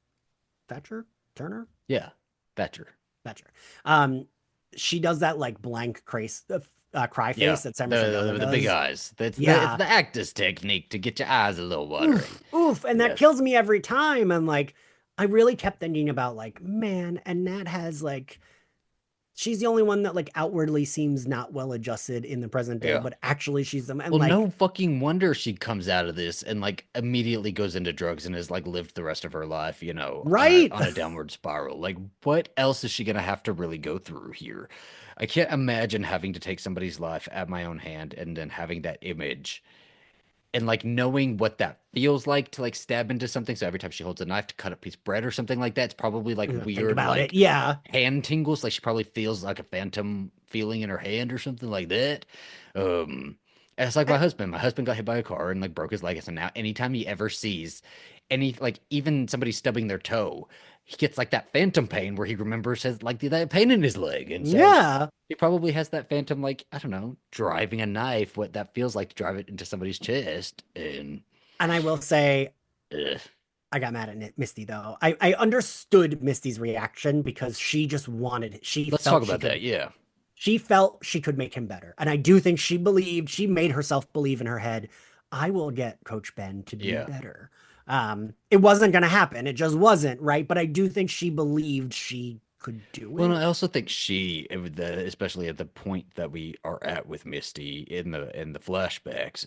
Thatcher? Turner?
yeah, Thatcher.
Thatcher. Um, she does that like blank cry
Yeah,
face that San Francisco
the big
does.
eyes. It's
Yeah.
the actor's technique to get your eyes a little watering.
Oof, oof. And that
Yes.
kills me every time. And like I really kept thinking about like, man, and Nat has like she's the only one that like outwardly seems not well adjusted in the present day,
Yeah.
but actually she's them. And
Well,
like,
no fucking wonder she comes out of this and like immediately goes into drugs and has like lived the rest of her life,
right?
on a downward spiral. Like, what else is she gonna have to really go through here? I can't imagine having to take somebody's life at my own hand and then having that image. and like knowing what that feels like to like stab into something. So every time she holds a knife to cut a piece of bread or something like that, it's probably like
Think
weird,
about it.
like
Yeah.
hand tingles. Like she probably feels like a phantom feeling in her hand or something like that. Um, and it's like
Eh,
my husband. My husband got hit by a car and like broke his leg. So now anytime he ever sees any, like even somebody stubbing their toe, he gets like that phantom pain where he remembers his like that pain in his leg. And so
Yeah.
he probably has that phantom, like, I don't know, driving a knife, what that feels like to drive it into somebody's chest. And
And I will say,
ugh.
I got mad at Misty though. I understood Misty's reaction because she just wanted,
Let's talk about that. Yeah.
she felt she could make him better. And I do think she believed, she made herself believe in her head, I will get Coach Ben to do
Yeah.
better. It wasn't going to happen. It just wasn't, right? But I do think she believed she could do
Well, and I
it.
also think especially at the point that we are at with Misty in the flashbacks,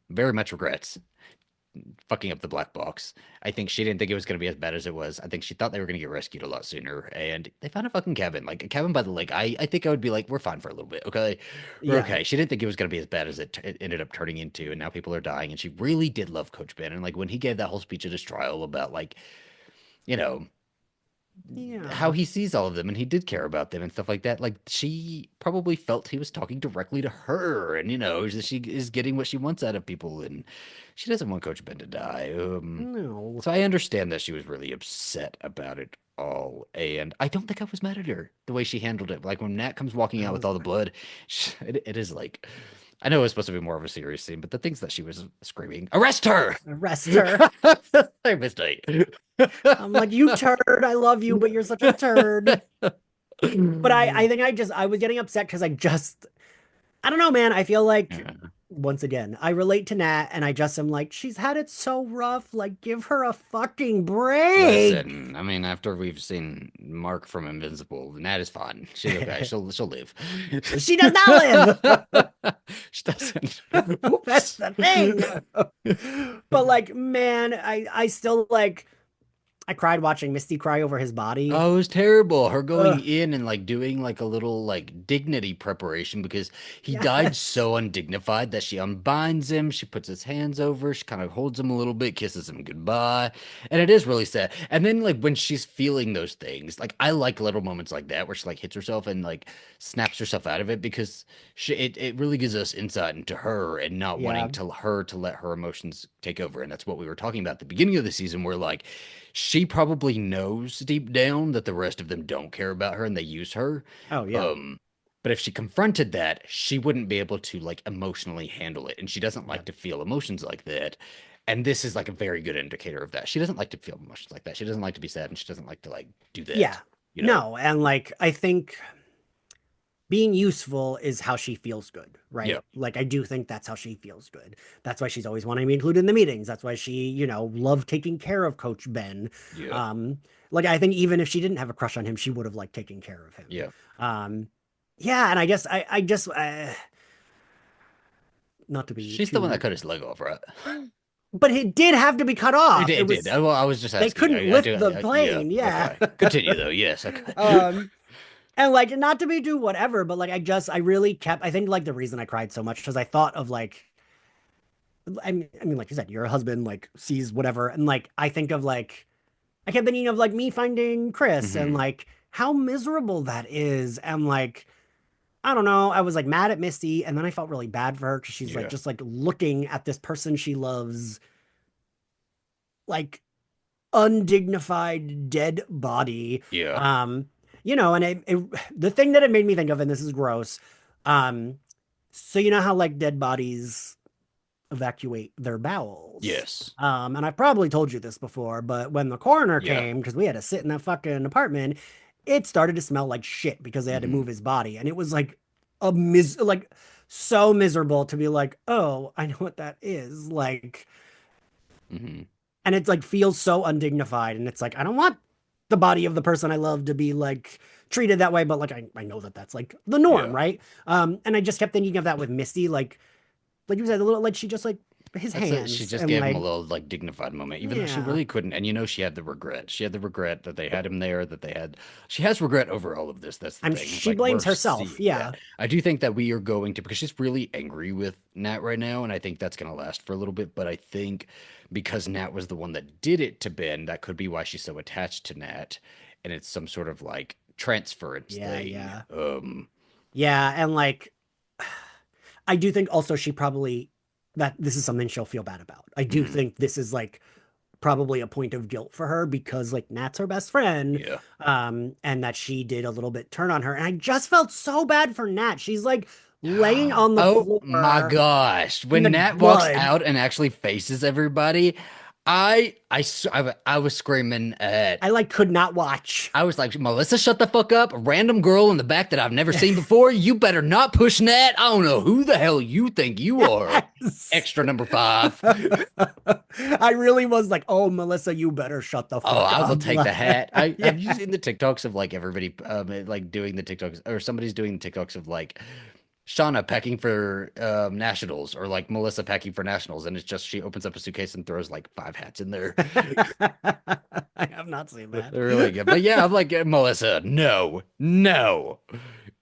very much regrets fucking up the black box. I think she didn't think it was going to be as bad as it was. I think she thought they were going to get rescued a lot sooner, and they found a fucking cabin, like a cabin by the lake. I think I would be like, we're fine for a little bit, okay, we're
Yeah.
okay. She didn't think it was going to be as bad as it ended up turning into, and now people are dying. And she really did love Coach Ben, and like when he gave that whole speech at his trial about like, you know, how
Yeah.
he sees all of them and he did care about them and stuff like that. Like she probably felt he was talking directly to her, and she is getting what she wants out of people, and she doesn't want Coach Ben to die.
No.
So I understand that she was really upset about it all, and I don't think I was mad at her the way she handled it. Like when Nat comes walking
I
out with all
was
the blood, it is like, I know it was supposed to be more of a serious scene, but the things that she was screaming, arrest her!
arrest her.
I missed it.
I'm like, you turd. I love you, but you're such a turd. But I think I was getting upset because I don't know, man. I feel like
Yeah.
once again, I relate to Nat and I just am like, she's had it so rough. Like, give her a fucking break.
Listen, I mean, after we've seen Mark from Invincible, Nat is fine. She's okay. She'll live.
She does not live.
She doesn't.
That's
Oops.
the thing. But like, man, I still like I cried watching Misty cry over his body.
Oh, it was terrible. Her going
Ugh,
in and like doing like a little like dignity preparation because he died
yes.
so undignified that she unbinds him. She puts his hands over. She kind of holds him a little bit, kisses him goodbye. And it is really sad. And then like when she's feeling those things, like I like little moments like that where she like hits herself and like snaps herself out of it because it really gives us insight into her and not
Yeah.
wanting to her to let her emotions take over. And that's what we were talking about at the beginning of the season where like she probably knows deep down that the rest of them don't care about her and they use her.
Oh yeah.
Um, but if she confronted that, she wouldn't be able to like emotionally handle it. And she doesn't
Yeah.
like to feel emotions like that. And this is like a very good indicator of that. She doesn't like to feel emotions like that. She doesn't like to be sad and she doesn't like to like do
Yeah.
that, you know?
No, and like I think being useful is how she feels good,
Yeah.
right? Like I do think that's how she feels good. That's why she's always wanting to be included in the meetings. That's why she, loved taking care of Coach Ben.
Yeah.
Um, like I think even if she didn't have a crush on him, she would have liked taking care of him.
Yeah.
Um, yeah, and I guess I just not to be
She's the one that
too,
cut his leg off, right?
but it did have to be cut
It
off.
did. It did. Well, I was just
They
asking.
couldn't
I
lift
do.
the
Yeah.
plane. Yeah.
Okay. Continue though. Yes. Okay.
um, And like not to be too whatever, but like I really kept I think like the reason I cried so much because I thought of like I mean like you said, your husband like sees whatever, and like I think of like I kept thinking of like me finding Chris and
Hmm.
like how miserable that is, and like I don't know, I was like mad at Misty, and then I felt really bad for her because she's like
Yeah.
just like looking at this person she loves like undignified dead body.
Yeah.
um and the thing that it made me think of, and this is gross, um so you know how like dead bodies evacuate their bowels.
Yes.
And I've probably told you this before, but when the coroner
Yeah.
came, because we had to sit in that fucking apartment, it started to smell like shit because they had to
Hmm.
move his body, and it was like like so miserable to be like, oh, I know what that is like.
Hmm.
And it's like feels so undignified, and it's like I don't want the body of the person I love to be like treated that way, but like I know that that's like the norm,
Yeah.
right? And I just kept thinking of that with Misty, like you said, a little like she just like his
That's it. She
hands
just
and
gave him a
like,
little like dignified moment, even though she
yeah.
really couldn't. And she had the regret. She had the regret that they had him there, that they had. She has regret over all of this. That's the thing. It's
She
like
blames
we're
herself.
seeing that.
Yeah.
I do think that we are going to because she's really angry with Nat right now, and I think that's going to last for a little bit. But I think because Nat was the one that did it to Ben, that could be why she's so attached to Nat, and it's some sort of like transference
Yeah,
thing.
yeah. Yeah, and like I do think also she probably that this is something she'll feel bad about. I do
Mhm.
think this is like probably a point of guilt for her because like Nat's her best friend,
Yeah.
and that she did a little bit turn on her. And I just felt so bad for Nat. She's like laying on the
Oh my
floor
gosh.
in the
When Nat walks
blood.
out and actually faces everybody, I was screaming at
I like could not watch.
I was like, Melissa, shut the fuck up. A random girl in the back that I've never seen before. You better not push Nat. I don't know who the hell you think you are.
Yes.
Extra number five.
I really was like, oh, Melissa, you better shut the
Oh,
fuck
I will
up.
take the hat. I
Yeah.
have you seen the TikToks of like everybody like doing the TikToks or somebody's doing the TikToks of like Shauna packing for nationals or like Melissa packing for nationals, and it's just she opens up a suitcase and throws like five hats in there.
I have not seen that.
They're really good. But yeah, I'm like, Melissa, no, no.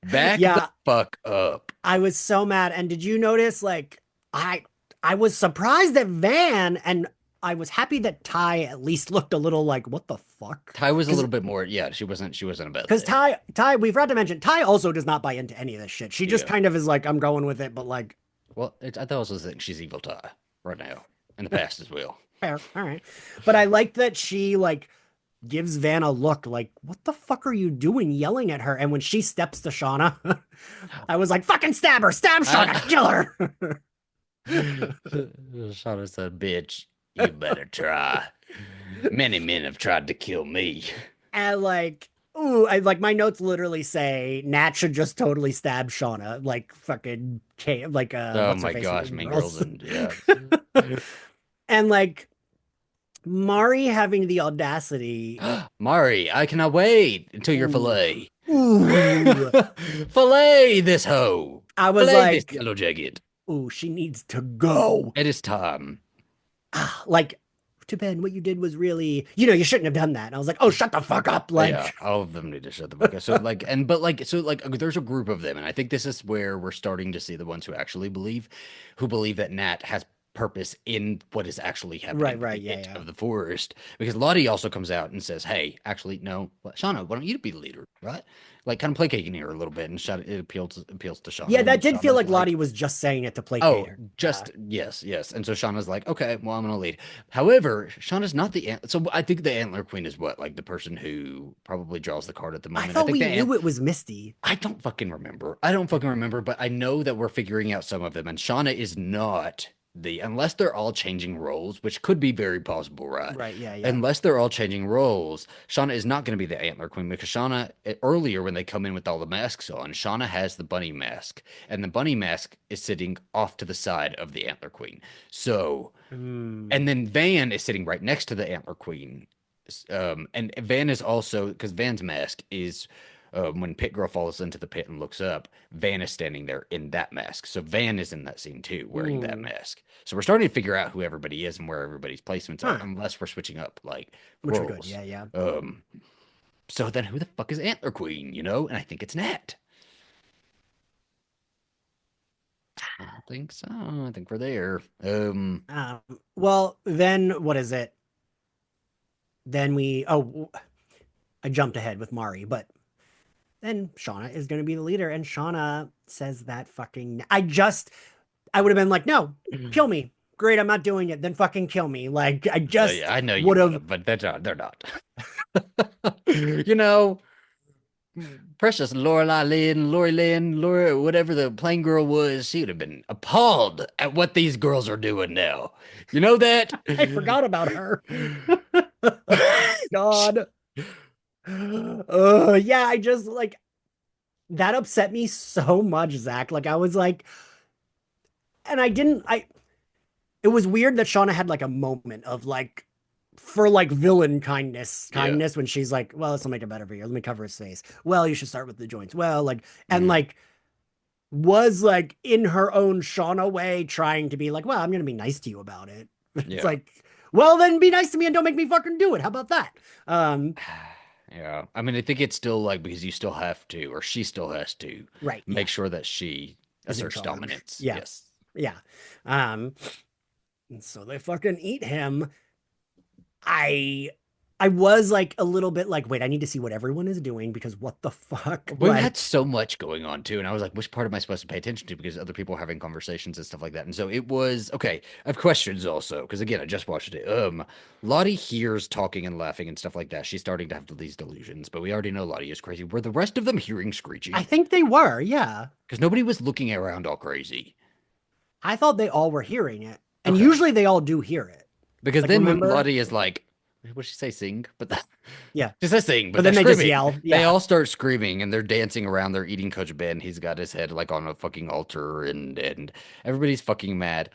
Back the
Yeah,
fuck up.
I was so mad. And did you notice like I I was surprised that Van and I was happy that Ty at least looked a little like what the fuck?
Ty was a
Because
little bit more, yeah, she wasn't about
because
that.
Ty we forgot to mention Ty also does not buy into any of this shit. She just
Yeah.
kind of is like I'm going with it, but like
Well, I thought also think she's evil Ty right now. In the past as well.
fair, all right. But I like that she like gives Van a look like, what the fuck are you doing yelling at her? And when she steps to Shauna, I was like, fucking stab her, stab Shauna,
I,
kill her.
Shauna said, bitch, you better try. Many men have tried to kill me.
And like, ooh, I like my notes literally say Nat should just totally stab Shauna, like fucking like
Oh
what's her
my
face in
gosh,
Mean
Mean Girls
Girls.
and yeah.
And like Mari having the audacity.
Mari, I cannot wait until your
Ooh,
fillet.
ooh.
Fillet this hoe.
I was
Fillet this
like,
yellow jacket.
ooh, she needs to go.
It is time.
Like to Ben, what you did was really, you shouldn't have done that. And I was like, oh, shut the fuck up.
Yeah,
Like,
all of them need to shut the fuck up. So like, there's a group of them, and I think this is where we're starting to see the ones who actually believe, who believe that Nat has purpose in what is actually happening with
right,
the
yeah,
it
yeah.
of the forest. Because Lottie also comes out and says, "Hey, actually, no, Shauna, why don't you be the leader, right?" Like, kind of placating her a little bit, and it appeals to Shauna,
Yeah, that
and
did feel
Shauna's
like
like,
Lottie was just saying it to placate
oh,
her. Yeah.
just yes, yes. And so Shauna's like, okay, well, I'm gonna lead. However, Shauna's not the so I think the Antler Queen is what, like the person who probably draws the card at the
I
moment. I
thought
think
we
the
knew it was Misty.
I don't fucking remember. I don't fucking remember, but I know that we're figuring out some of them, and Shauna is not unless they're all changing roles, which could be very possible, right?
Right, yeah, yeah.
Unless they're all changing roles, Shauna is not going to be the Antler Queen because Shauna, earlier when they come in with all the masks on, Shauna has the bunny mask, and the bunny mask is sitting off to the side of the Antler Queen. So,
Hmm.
and then Van is sitting right next to the Antler Queen. And Van is also because Van's mask is when Pit Girl falls into the pit and looks up, Van is standing there in that mask. So Van is in that scene too, wearing that
Hmm.
mask. So we're starting to figure out who everybody is and where everybody's placements are,
Huh.
unless we're switching up like
Which we could,
roles.
yeah, yeah.
Um, so then who the fuck is Antler Queen, you know? And I think it's Nat. I think so. I think we're there.
Um, well, then what is it? Then I jumped ahead with Mari, but then Shauna is going to be the leader, and Shauna says that fucking. I would have been like, no, kill me. Great, I'm not doing it. Then fucking kill me. Like, I
Yeah,
just
I know you
would
would
have.
have, but they're not. You know, precious Lori Lynn, Laura, whatever the plain girl was, she would have been appalled at what these girls are doing now. You know that?
I forgot about her. God. Yeah, I just like that upset me so much, Zach. Like, I was like, and I didn't, I, it was weird that Shauna had like a moment of like, for like villain
Yeah.
kindness when she's like, well, this will make it better for you. Let me cover his face. Well, you should start with the joints. Well, like, and
Mhm.
like, was like in her own Shauna way trying to be like, well, I'm gonna be nice to you about it. It's
Yeah.
like, well, then be nice to me and don't make me fucking do it. How about that? Um,
Yeah. I mean, I think it's still like because you still have to, or she still has to
right, yeah,
make sure that she
is in
asserts
charge.
dominance.
Yeah,
Yes.
yeah. Um, and so they fucking eat him. I I was like a little bit like, wait, I need to see what everyone is doing because what the fuck?
We had
Like,
so much going on too, and I was like, which part am I supposed to pay attention to? Because other people are having conversations and stuff like that. And so it was okay. I have questions also, because again, I just watched it. Lottie hears talking and laughing and stuff like that. She's starting to have these delusions, but we already know Lottie is crazy. Were the rest of them hearing
I
screeching?
think they were, yeah.
Because nobody was looking around all crazy.
I thought they all were hearing it. And
Okay.
usually they all do hear it.
Because
Like,
then when
remember?
Lottie is like, what did she say, sing? But that,
Yeah.
she says sing, but
But
they're
then they just
screaming.
yell.
They
Yeah.
all start screaming and they're dancing around. They're eating Coach Ben. He's got his head like on a fucking altar and everybody's fucking mad.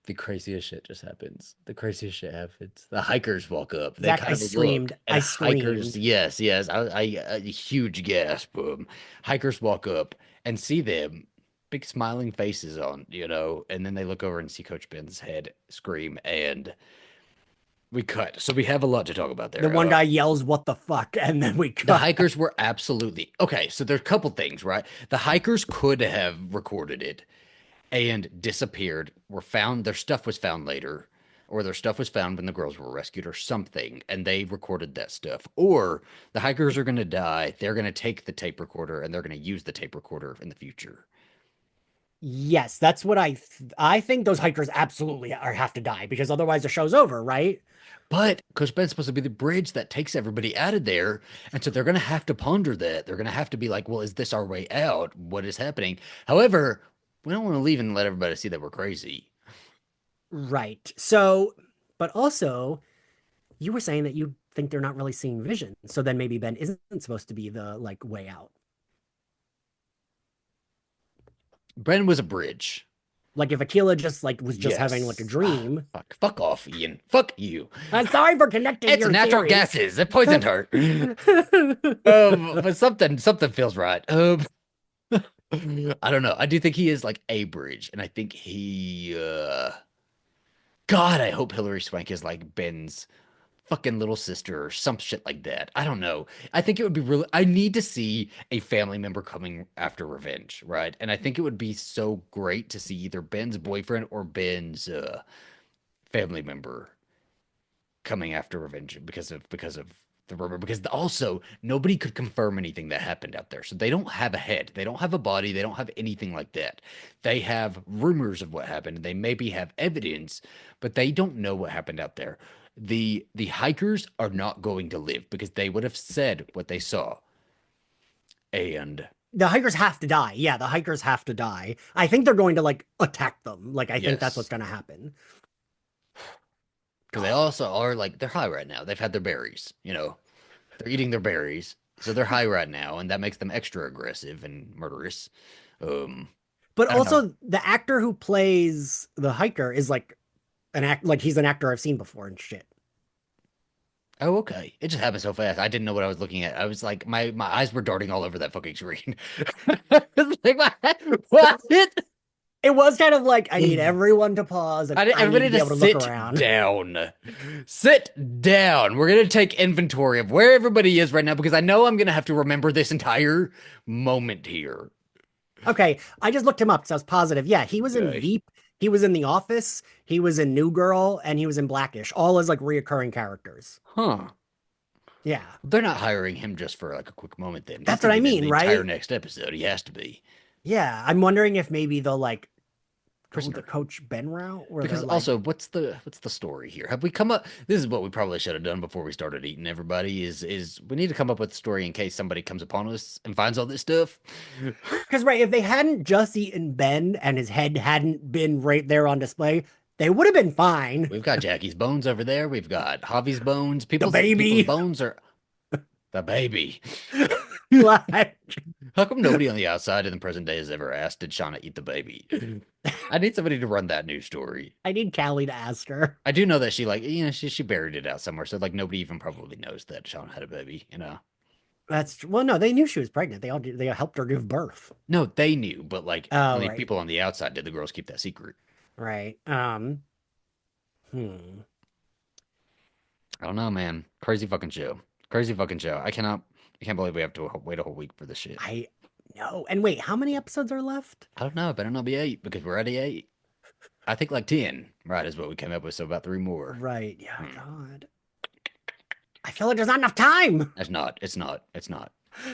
The craziest shit just happens. The craziest shit happens. The hikers walk up. They
Zach, I
kind of look,
screamed.
and
I
hikers,
screamed.
yes, yes, a huge gasp. Hikers walk up and see them, big smiling faces on, and then they look over and see Coach Ben's head, scream, and we cut. So we have a lot to talk about
The
there.
one guy yells, what the fuck? And then we
The
cut.
hikers were absolutely okay. So there's a couple things, right? The hikers could have recorded it and disappeared, were found, their stuff was found later, or their stuff was found when the girls were rescued or something, and they recorded that stuff. Or the hikers are going to die. They're going to take the tape recorder and they're going to use the tape recorder in the future.
Yes, that's what I think those hikers absolutely are have to die because otherwise the show's over, right?
But Coach Ben's supposed to be the bridge that takes everybody out of there. And so they're going to have to ponder that. They're going to have to be like, well, is this our way out? What is happening? However, we don't want to leave and let everybody see that we're crazy.
Right. So, but also you were saying that you think they're not really seeing vision. So then maybe Ben isn't supposed to be the like way out.
Bren was a bridge.
Like if Aquila just like was just having like a
Yes. Ah,
dream.
fuck off, Ian. Fuck you.
I'm sorry for connecting
It's
your
natural
theories.
gases. It poisoned her. But something feels right. I don't know. I do think he is like a bridge, and I think God, I hope Hillary Swank is like Ben's fucking little sister or some shit like that. I don't know. I think it would be really, I need to see a family member coming after revenge, right? And I think it would be so great to see either Ben's boyfriend or Ben's family member coming after revenge because of the rumor, because also nobody could confirm anything that happened out there, so they don't have a head, they don't have a body, they don't have anything like that. They have rumors of what happened, and they maybe have evidence, but they don't know what happened out there. The hikers are not going to live because they would have said what they saw. And
The hikers have to die. Yeah, the hikers have to die. I think they're going to like attack them. Like I think that's what's
yes,
going to happen.
because they also are like they're high right now, they've had their berries, they're eating their berries, so they're high right now, and that makes them extra aggressive and murderous. Um,
But
I don't know.
also the actor who plays the hiker is like an act like he's an actor I've seen before and shit.
Oh, okay. It just happened so fast. I didn't know what I was looking at. I was like, my eyes were darting all over that fucking screen. I was like, what?
It was kind of like I need everyone to pause and
I need
I need to
everybody
be
to
able to look
sit
around.
down. Sit down. We're gonna take inventory of where everybody is right now because I know I'm gonna have to remember this entire moment here.
Okay, I just looked him up because I was positive. Yeah, he was in
Okay.
Veep, he was in The Office, he was in New Girl, and he was in Blackish, all as like reoccurring characters.
Huh.
Yeah,
They're not hiring him just for like a quick moment then. He's
that's what
gonna
I
be in
mean,
the entire
right?
next episode. He has to be.
Yeah, I'm wondering if maybe they'll like go the
Prisoner.
Coach Ben route where they're
Because
like,
also, what's the story here? Have we come up? This is what we probably should have done before we started eating everybody. Is we need to come up with a story in case somebody comes upon us and finds all this stuff.
because right, if they hadn't just eaten Ben and his head hadn't been right there on display, they would have been fine.
We've got Jackie's bones over there. We've got Javi's bones.
The
People's
baby,
bones are the baby.
like,
How come nobody on the outside in the present day has ever asked, did Shauna eat the baby? I need somebody to run that news story.
I need Callie to ask her.
I do know that she like she buried it out somewhere, so like nobody even probably knows that Shauna had a baby.
Well, no, they knew she was pregnant. They helped her give birth.
No, they knew, but like
Oh,
only
right.
people on the outside did the girls keep that secret.
Right. Hmm.
I don't know, man. Crazy fucking show. Crazy fucking show. I can't believe we have to wait a whole week for this shit.
I know. And wait, how many episodes are left?
I don't know. It better not be eight because we're already eight. I think like 10, right, is what we came up with. So about three more.
Right. Yeah,
Hmm.
God. I feel like there's not enough time.
That's not. It's not. It's not.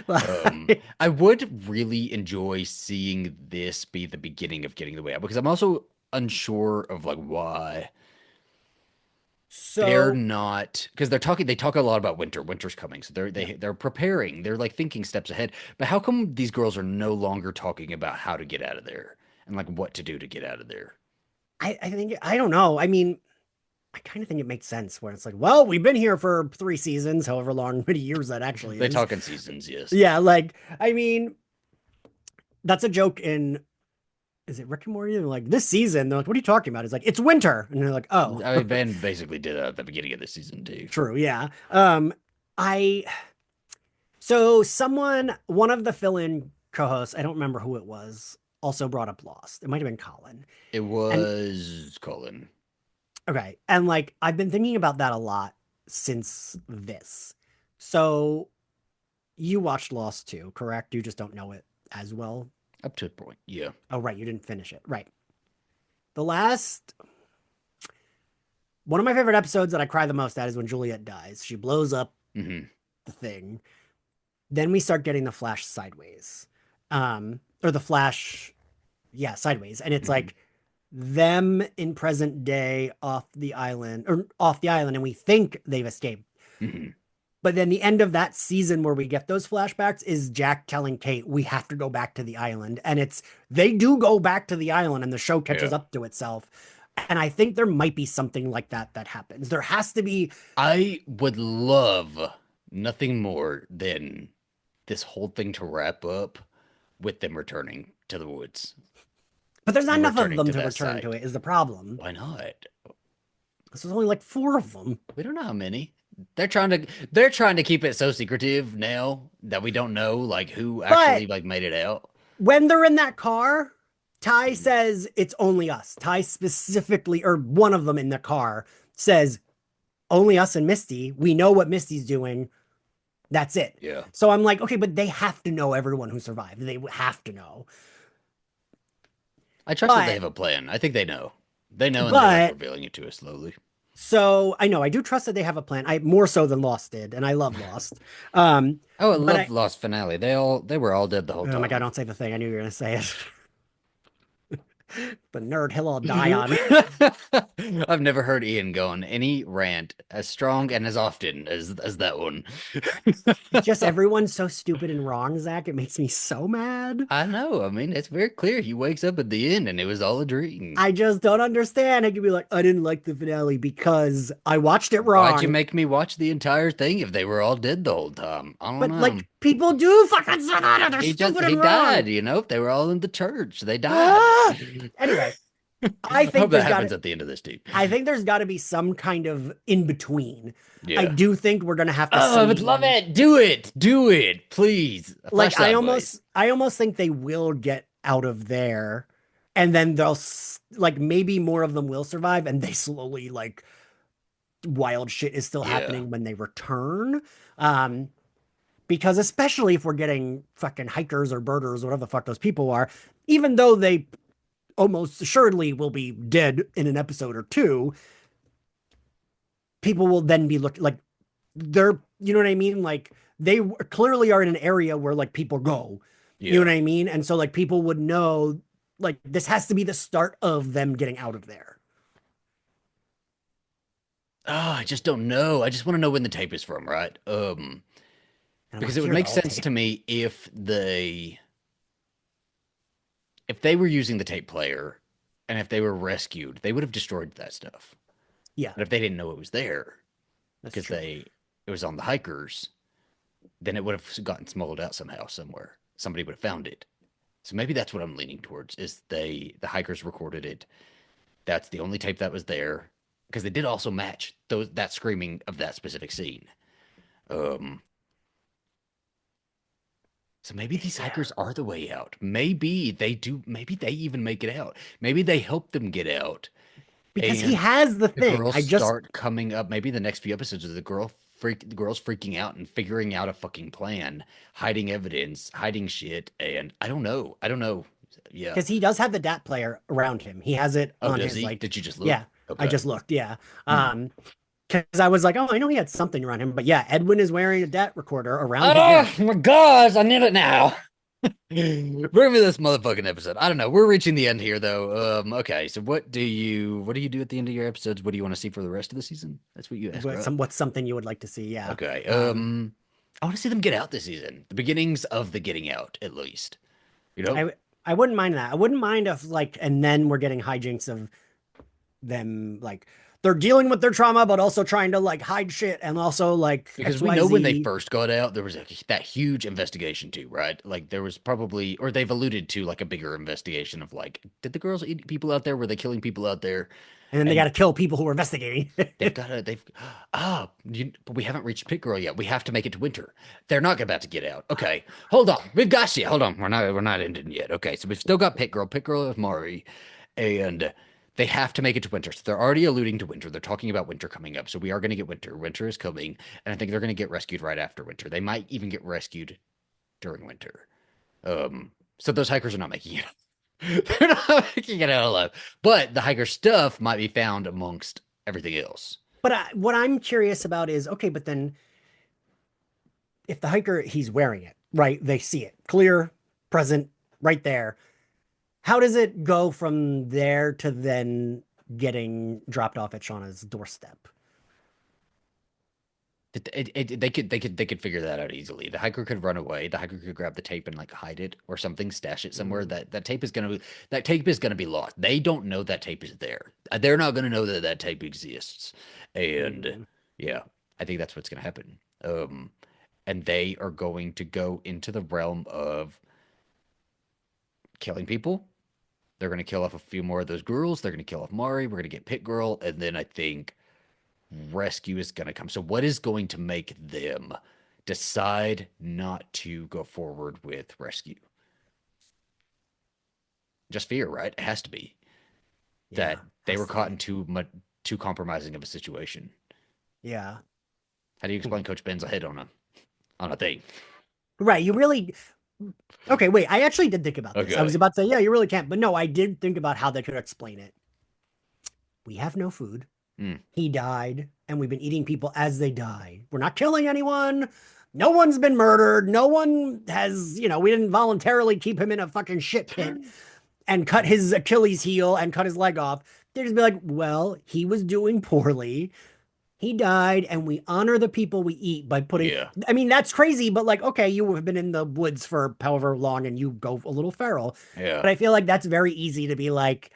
Like,
I would really enjoy seeing this be the beginning of getting the way out because I'm also unsure of like why they're
so
not because they talk a lot about winter. Winter's coming, so
yeah.
they're preparing. They're like thinking steps ahead. But how come these girls are no longer talking about how to get out of there and like what to do to get out of there?
I think I don't know. I mean, I kind of think it makes sense where it's like, well, we've been here for 3 seasons, however long, many years that actually
They
is.
talk in seasons, yes.
Yeah, like I mean, that's a joke in is it Rick and Morty? They're like, this season, they're like, what are you talking about? It's like, it's winter. And they're like, oh,
I mean, Van basically did that at the beginning of the season too.
true, yeah. I someone, one of the fill-in co-hosts, I don't remember who it was, also brought up Lost. It might have been Colin.
It
And
was Colin.
okay, and like I've been thinking about that a lot since this. So you watched Lost too, correct? You just don't know it as well.
Up to a point, yeah.
Oh, right, you didn't finish it. Right. The last one of my favorite episodes that I cry the most at is when Juliet dies. She blows up
Hmm.
the thing. Then we start getting the flash sideways. Or the flash, yeah, sideways. And it's
Hmm.
like them in present day off the island, and we think they've escaped.
Hmm.
But then the end of that season where we get those flashbacks is Jack telling Kate, we have to go back to the island. And they do go back to the island and the show catches
Yeah.
up to itself. And I think there might be something like that that happens. There has to be,
I would love nothing more than this whole thing to wrap up with them returning to the woods
but there's not
and
enough of
returning
them
to
to
that
return to
site.
it, is the problem.
Why not?
This is only like 4 of them.
We don't know how many. They're trying to keep it so secretive now that we don't know like who
But
actually like made it out.
when they're in that car, Ty
Mhm.
says it's only us. Ty specifically, or one of them in the car says, only us and Misty. We know what Misty's doing. That's it.
Yeah.
So I'm like, okay, but they have to know everyone who survived. They have to know.
I trust that they
But,
have a plan. I think they know. They know and they're like
but,
revealing it to us slowly.
so I know I do trust that they have a plan. I more so than Lost did, and I love Lost. Um,
Oh, I
but
love Lost finale. They were all dead the whole
oh my God,
time.
don't say the thing. I knew you were gonna say it. The nerd, he'll all die on.
I've never heard Ian go on any rant as strong and as often as that one.
Just everyone's so stupid and wrong, Zach. It makes me so mad.
I know. I mean, it's very clear. He wakes up at the end and it was all a dream.
I just don't understand. I could be like, I didn't like the finale because I watched it
Why'd you
wrong.
make me watch the entire thing if they were all dead the whole time? I don't
But
know.
like, people do fucking say that, and they're stupid
He
and wrong.
died, you know, if they were all in the church, they died.
Ah! Anyway, I
I hope
think
that
there's got
happens
to.
at the end of this too.
I think there's got to be some kind of in between. I
Yeah.
do think we're gonna have to
Oh, I would love
see.
it. Do it. Do it. Please. Flash
Like,
sideways.
I almost think they will get out of there, and then like maybe more of them will survive, and they slowly like wild shit is still
Yeah.
happening when they return. Um, because especially if we're getting fucking hikers or birders, whatever the fuck those people are, even though they almost assuredly will be dead in an episode or two, people will then be looking like they're, you know what I mean? Like they clearly are in an area where like people go, you know
Yeah.
what I mean? And so like people would know like this has to be the start of them getting out of there.
Oh, I just don't know. I just want to know when the tape is from, right?
And I want
Because
to
it would
hear the
make
whole
sense
tape.
to me if they were using the tape player and if they were rescued, they would have destroyed that stuff.
Yeah,
But if they didn't know it was there
that's
because
true.
it was on the hikers, then it would have gotten smuggled out somehow somewhere. Somebody would have found it. So maybe that's what I'm leaning towards is the hikers recorded it. That's the only tape that was there because they did also match that screaming of that specific scene. Um So maybe these
Yeah.
hikers are the way out. Maybe they do. Maybe they even make it out. Maybe they help them get out.
Because he
And
has the
the
thing.
girls
I just
start coming up. Maybe the next few episodes of the girls freaking out and figuring out a fucking plan, hiding evidence, hiding shit, and I don't know. I don't know. Yeah.
because he does have the DAT player around him. He has it
Oh,
on
does
his
he?
like,
Did you just look?
yeah. I
Okay.
just looked, yeah.
Hmm.
Because I was like, oh, I know he had something around him, but yeah, Edwin is wearing a DAT recorder around his
Oh
neck.
my gosh, I need it now. Bring me this motherfucking episode. I don't know. We're reaching the end here though. Okay, so what do you do at the end of your episodes? What do you want to see for the rest of the season? That's what you ask, right?
What's something you would like to see? Yeah.
Okay.
Um,
I want to see them get out this season. The beginnings of the getting out, at least. You know?
I wouldn't mind that. I wouldn't mind if like, and then we're getting hijinks of them like they're dealing with their trauma, but also trying to like hide shit and also like
Because we know when they
XYZ.
first got out, there was that huge investigation too, right? Like there was probably, or they've alluded to like a bigger investigation of like, did the girls eat people out there? Were they killing people out there?
And then they got
And
to kill people who are investigating.
but we haven't reached Pit Girl yet. We have to make it to winter. They're not about to get out. Okay, hold on. We've got you. Hold on. We're not ending yet. Okay, so we've still got Pit Girl. Pit Girl is Mari, and they have to make it to winter. So they're already alluding to winter. They're talking about winter coming up. So we are going to get winter. Winter is coming, and I think they're going to get rescued right after winter. They might even get rescued during winter. So those hikers are not making it. They're not making it out alive. But the hiker stuff might be found amongst everything else.
But what I'm curious about is okay, but then if the hiker he's wearing it, right? They see it clear, present, right there. How does it go from there to then getting dropped off at Shauna's doorstep?
They could figure that out easily. The hiker could run away. The hiker could grab the tape and like hide it or something, stash it somewhere.
Mm,
That tape is gonna be lost. They don't know that tape is there. They're not gonna know that that tape exists. And
mm.
yeah, I think that's what's gonna happen. And they are going to go into the realm of killing people. They're gonna kill off a few more of those girls. They're gonna kill off Mari. We're gonna get Pit Girl, and then I think rescue is going to come. So, what is going to make them decide not to go forward with rescue? Just fear, right? It has to be
Yeah,
that they
has
were
to
caught
be.
in too compromising of a situation.
Yeah.
How do you
Hmm.
explain Coach Ben's head on a thing?
Right. You really okay, wait. I actually did think about this. I was
Okay.
about to say, yeah, you really can't. But no, I did think about how they could explain it. We have no food.
Hmm.
He died, and we've been eating people as they die. We're not killing anyone. No one's been murdered. No one has, we didn't voluntarily keep him in a fucking shit pit and cut his Achilles heel and cut his leg off. They just be like, well, he was doing poorly. He died, and we honor the people we eat by putting.
Yeah.
I mean, that's crazy, but like, okay, you have been in the woods for however long and you go a little feral.
Yeah.
But I feel like that's very easy to be like,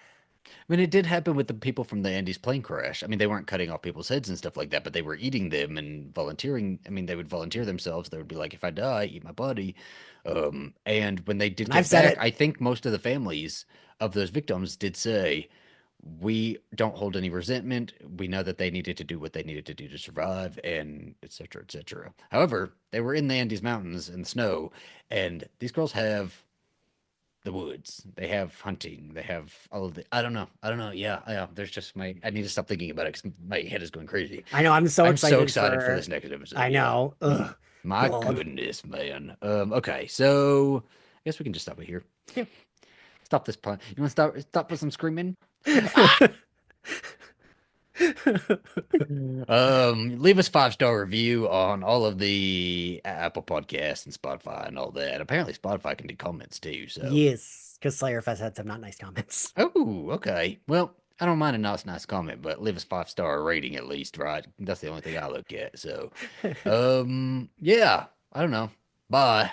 I mean, it did happen with the people from the Andes plane crash. I mean, they weren't cutting off people's heads and stuff like that, but they were eating them and volunteering. I mean, they would volunteer themselves. They would be like, if I die, eat my body. And when they did
and I've
get
said
back,
it.
I think most of the families of those victims did say, we don't hold any resentment. We know that they needed to do what they needed to do to survive, and et cetera, et cetera. However, they were in the Andes Mountains in the snow, and these girls have the woods. They have hunting. They have all of the. I don't know. I don't know. Yeah, yeah. There's just my. I need to stop thinking about it because my head is going crazy.
I know I'm so
I'm so
excited
excited for
for.
this next episode.
I
Yeah.
know. Ugh,
My
God.
goodness, man. Okay, so I guess we can just stop it here. Yeah. Stop this pun. You want to stop with some screaming? Ah! Leave us 5-star review on all of the Apple Podcasts and Spotify and all that. Apparently, Spotify can do comments too. So.
Yes, because Slayer Fest had some not nice comments.
Oh, okay. Well, I don't mind a nice comment, but leave us 5-star rating at least, right? That's the only thing I look at. So, yeah, I don't know. Bye.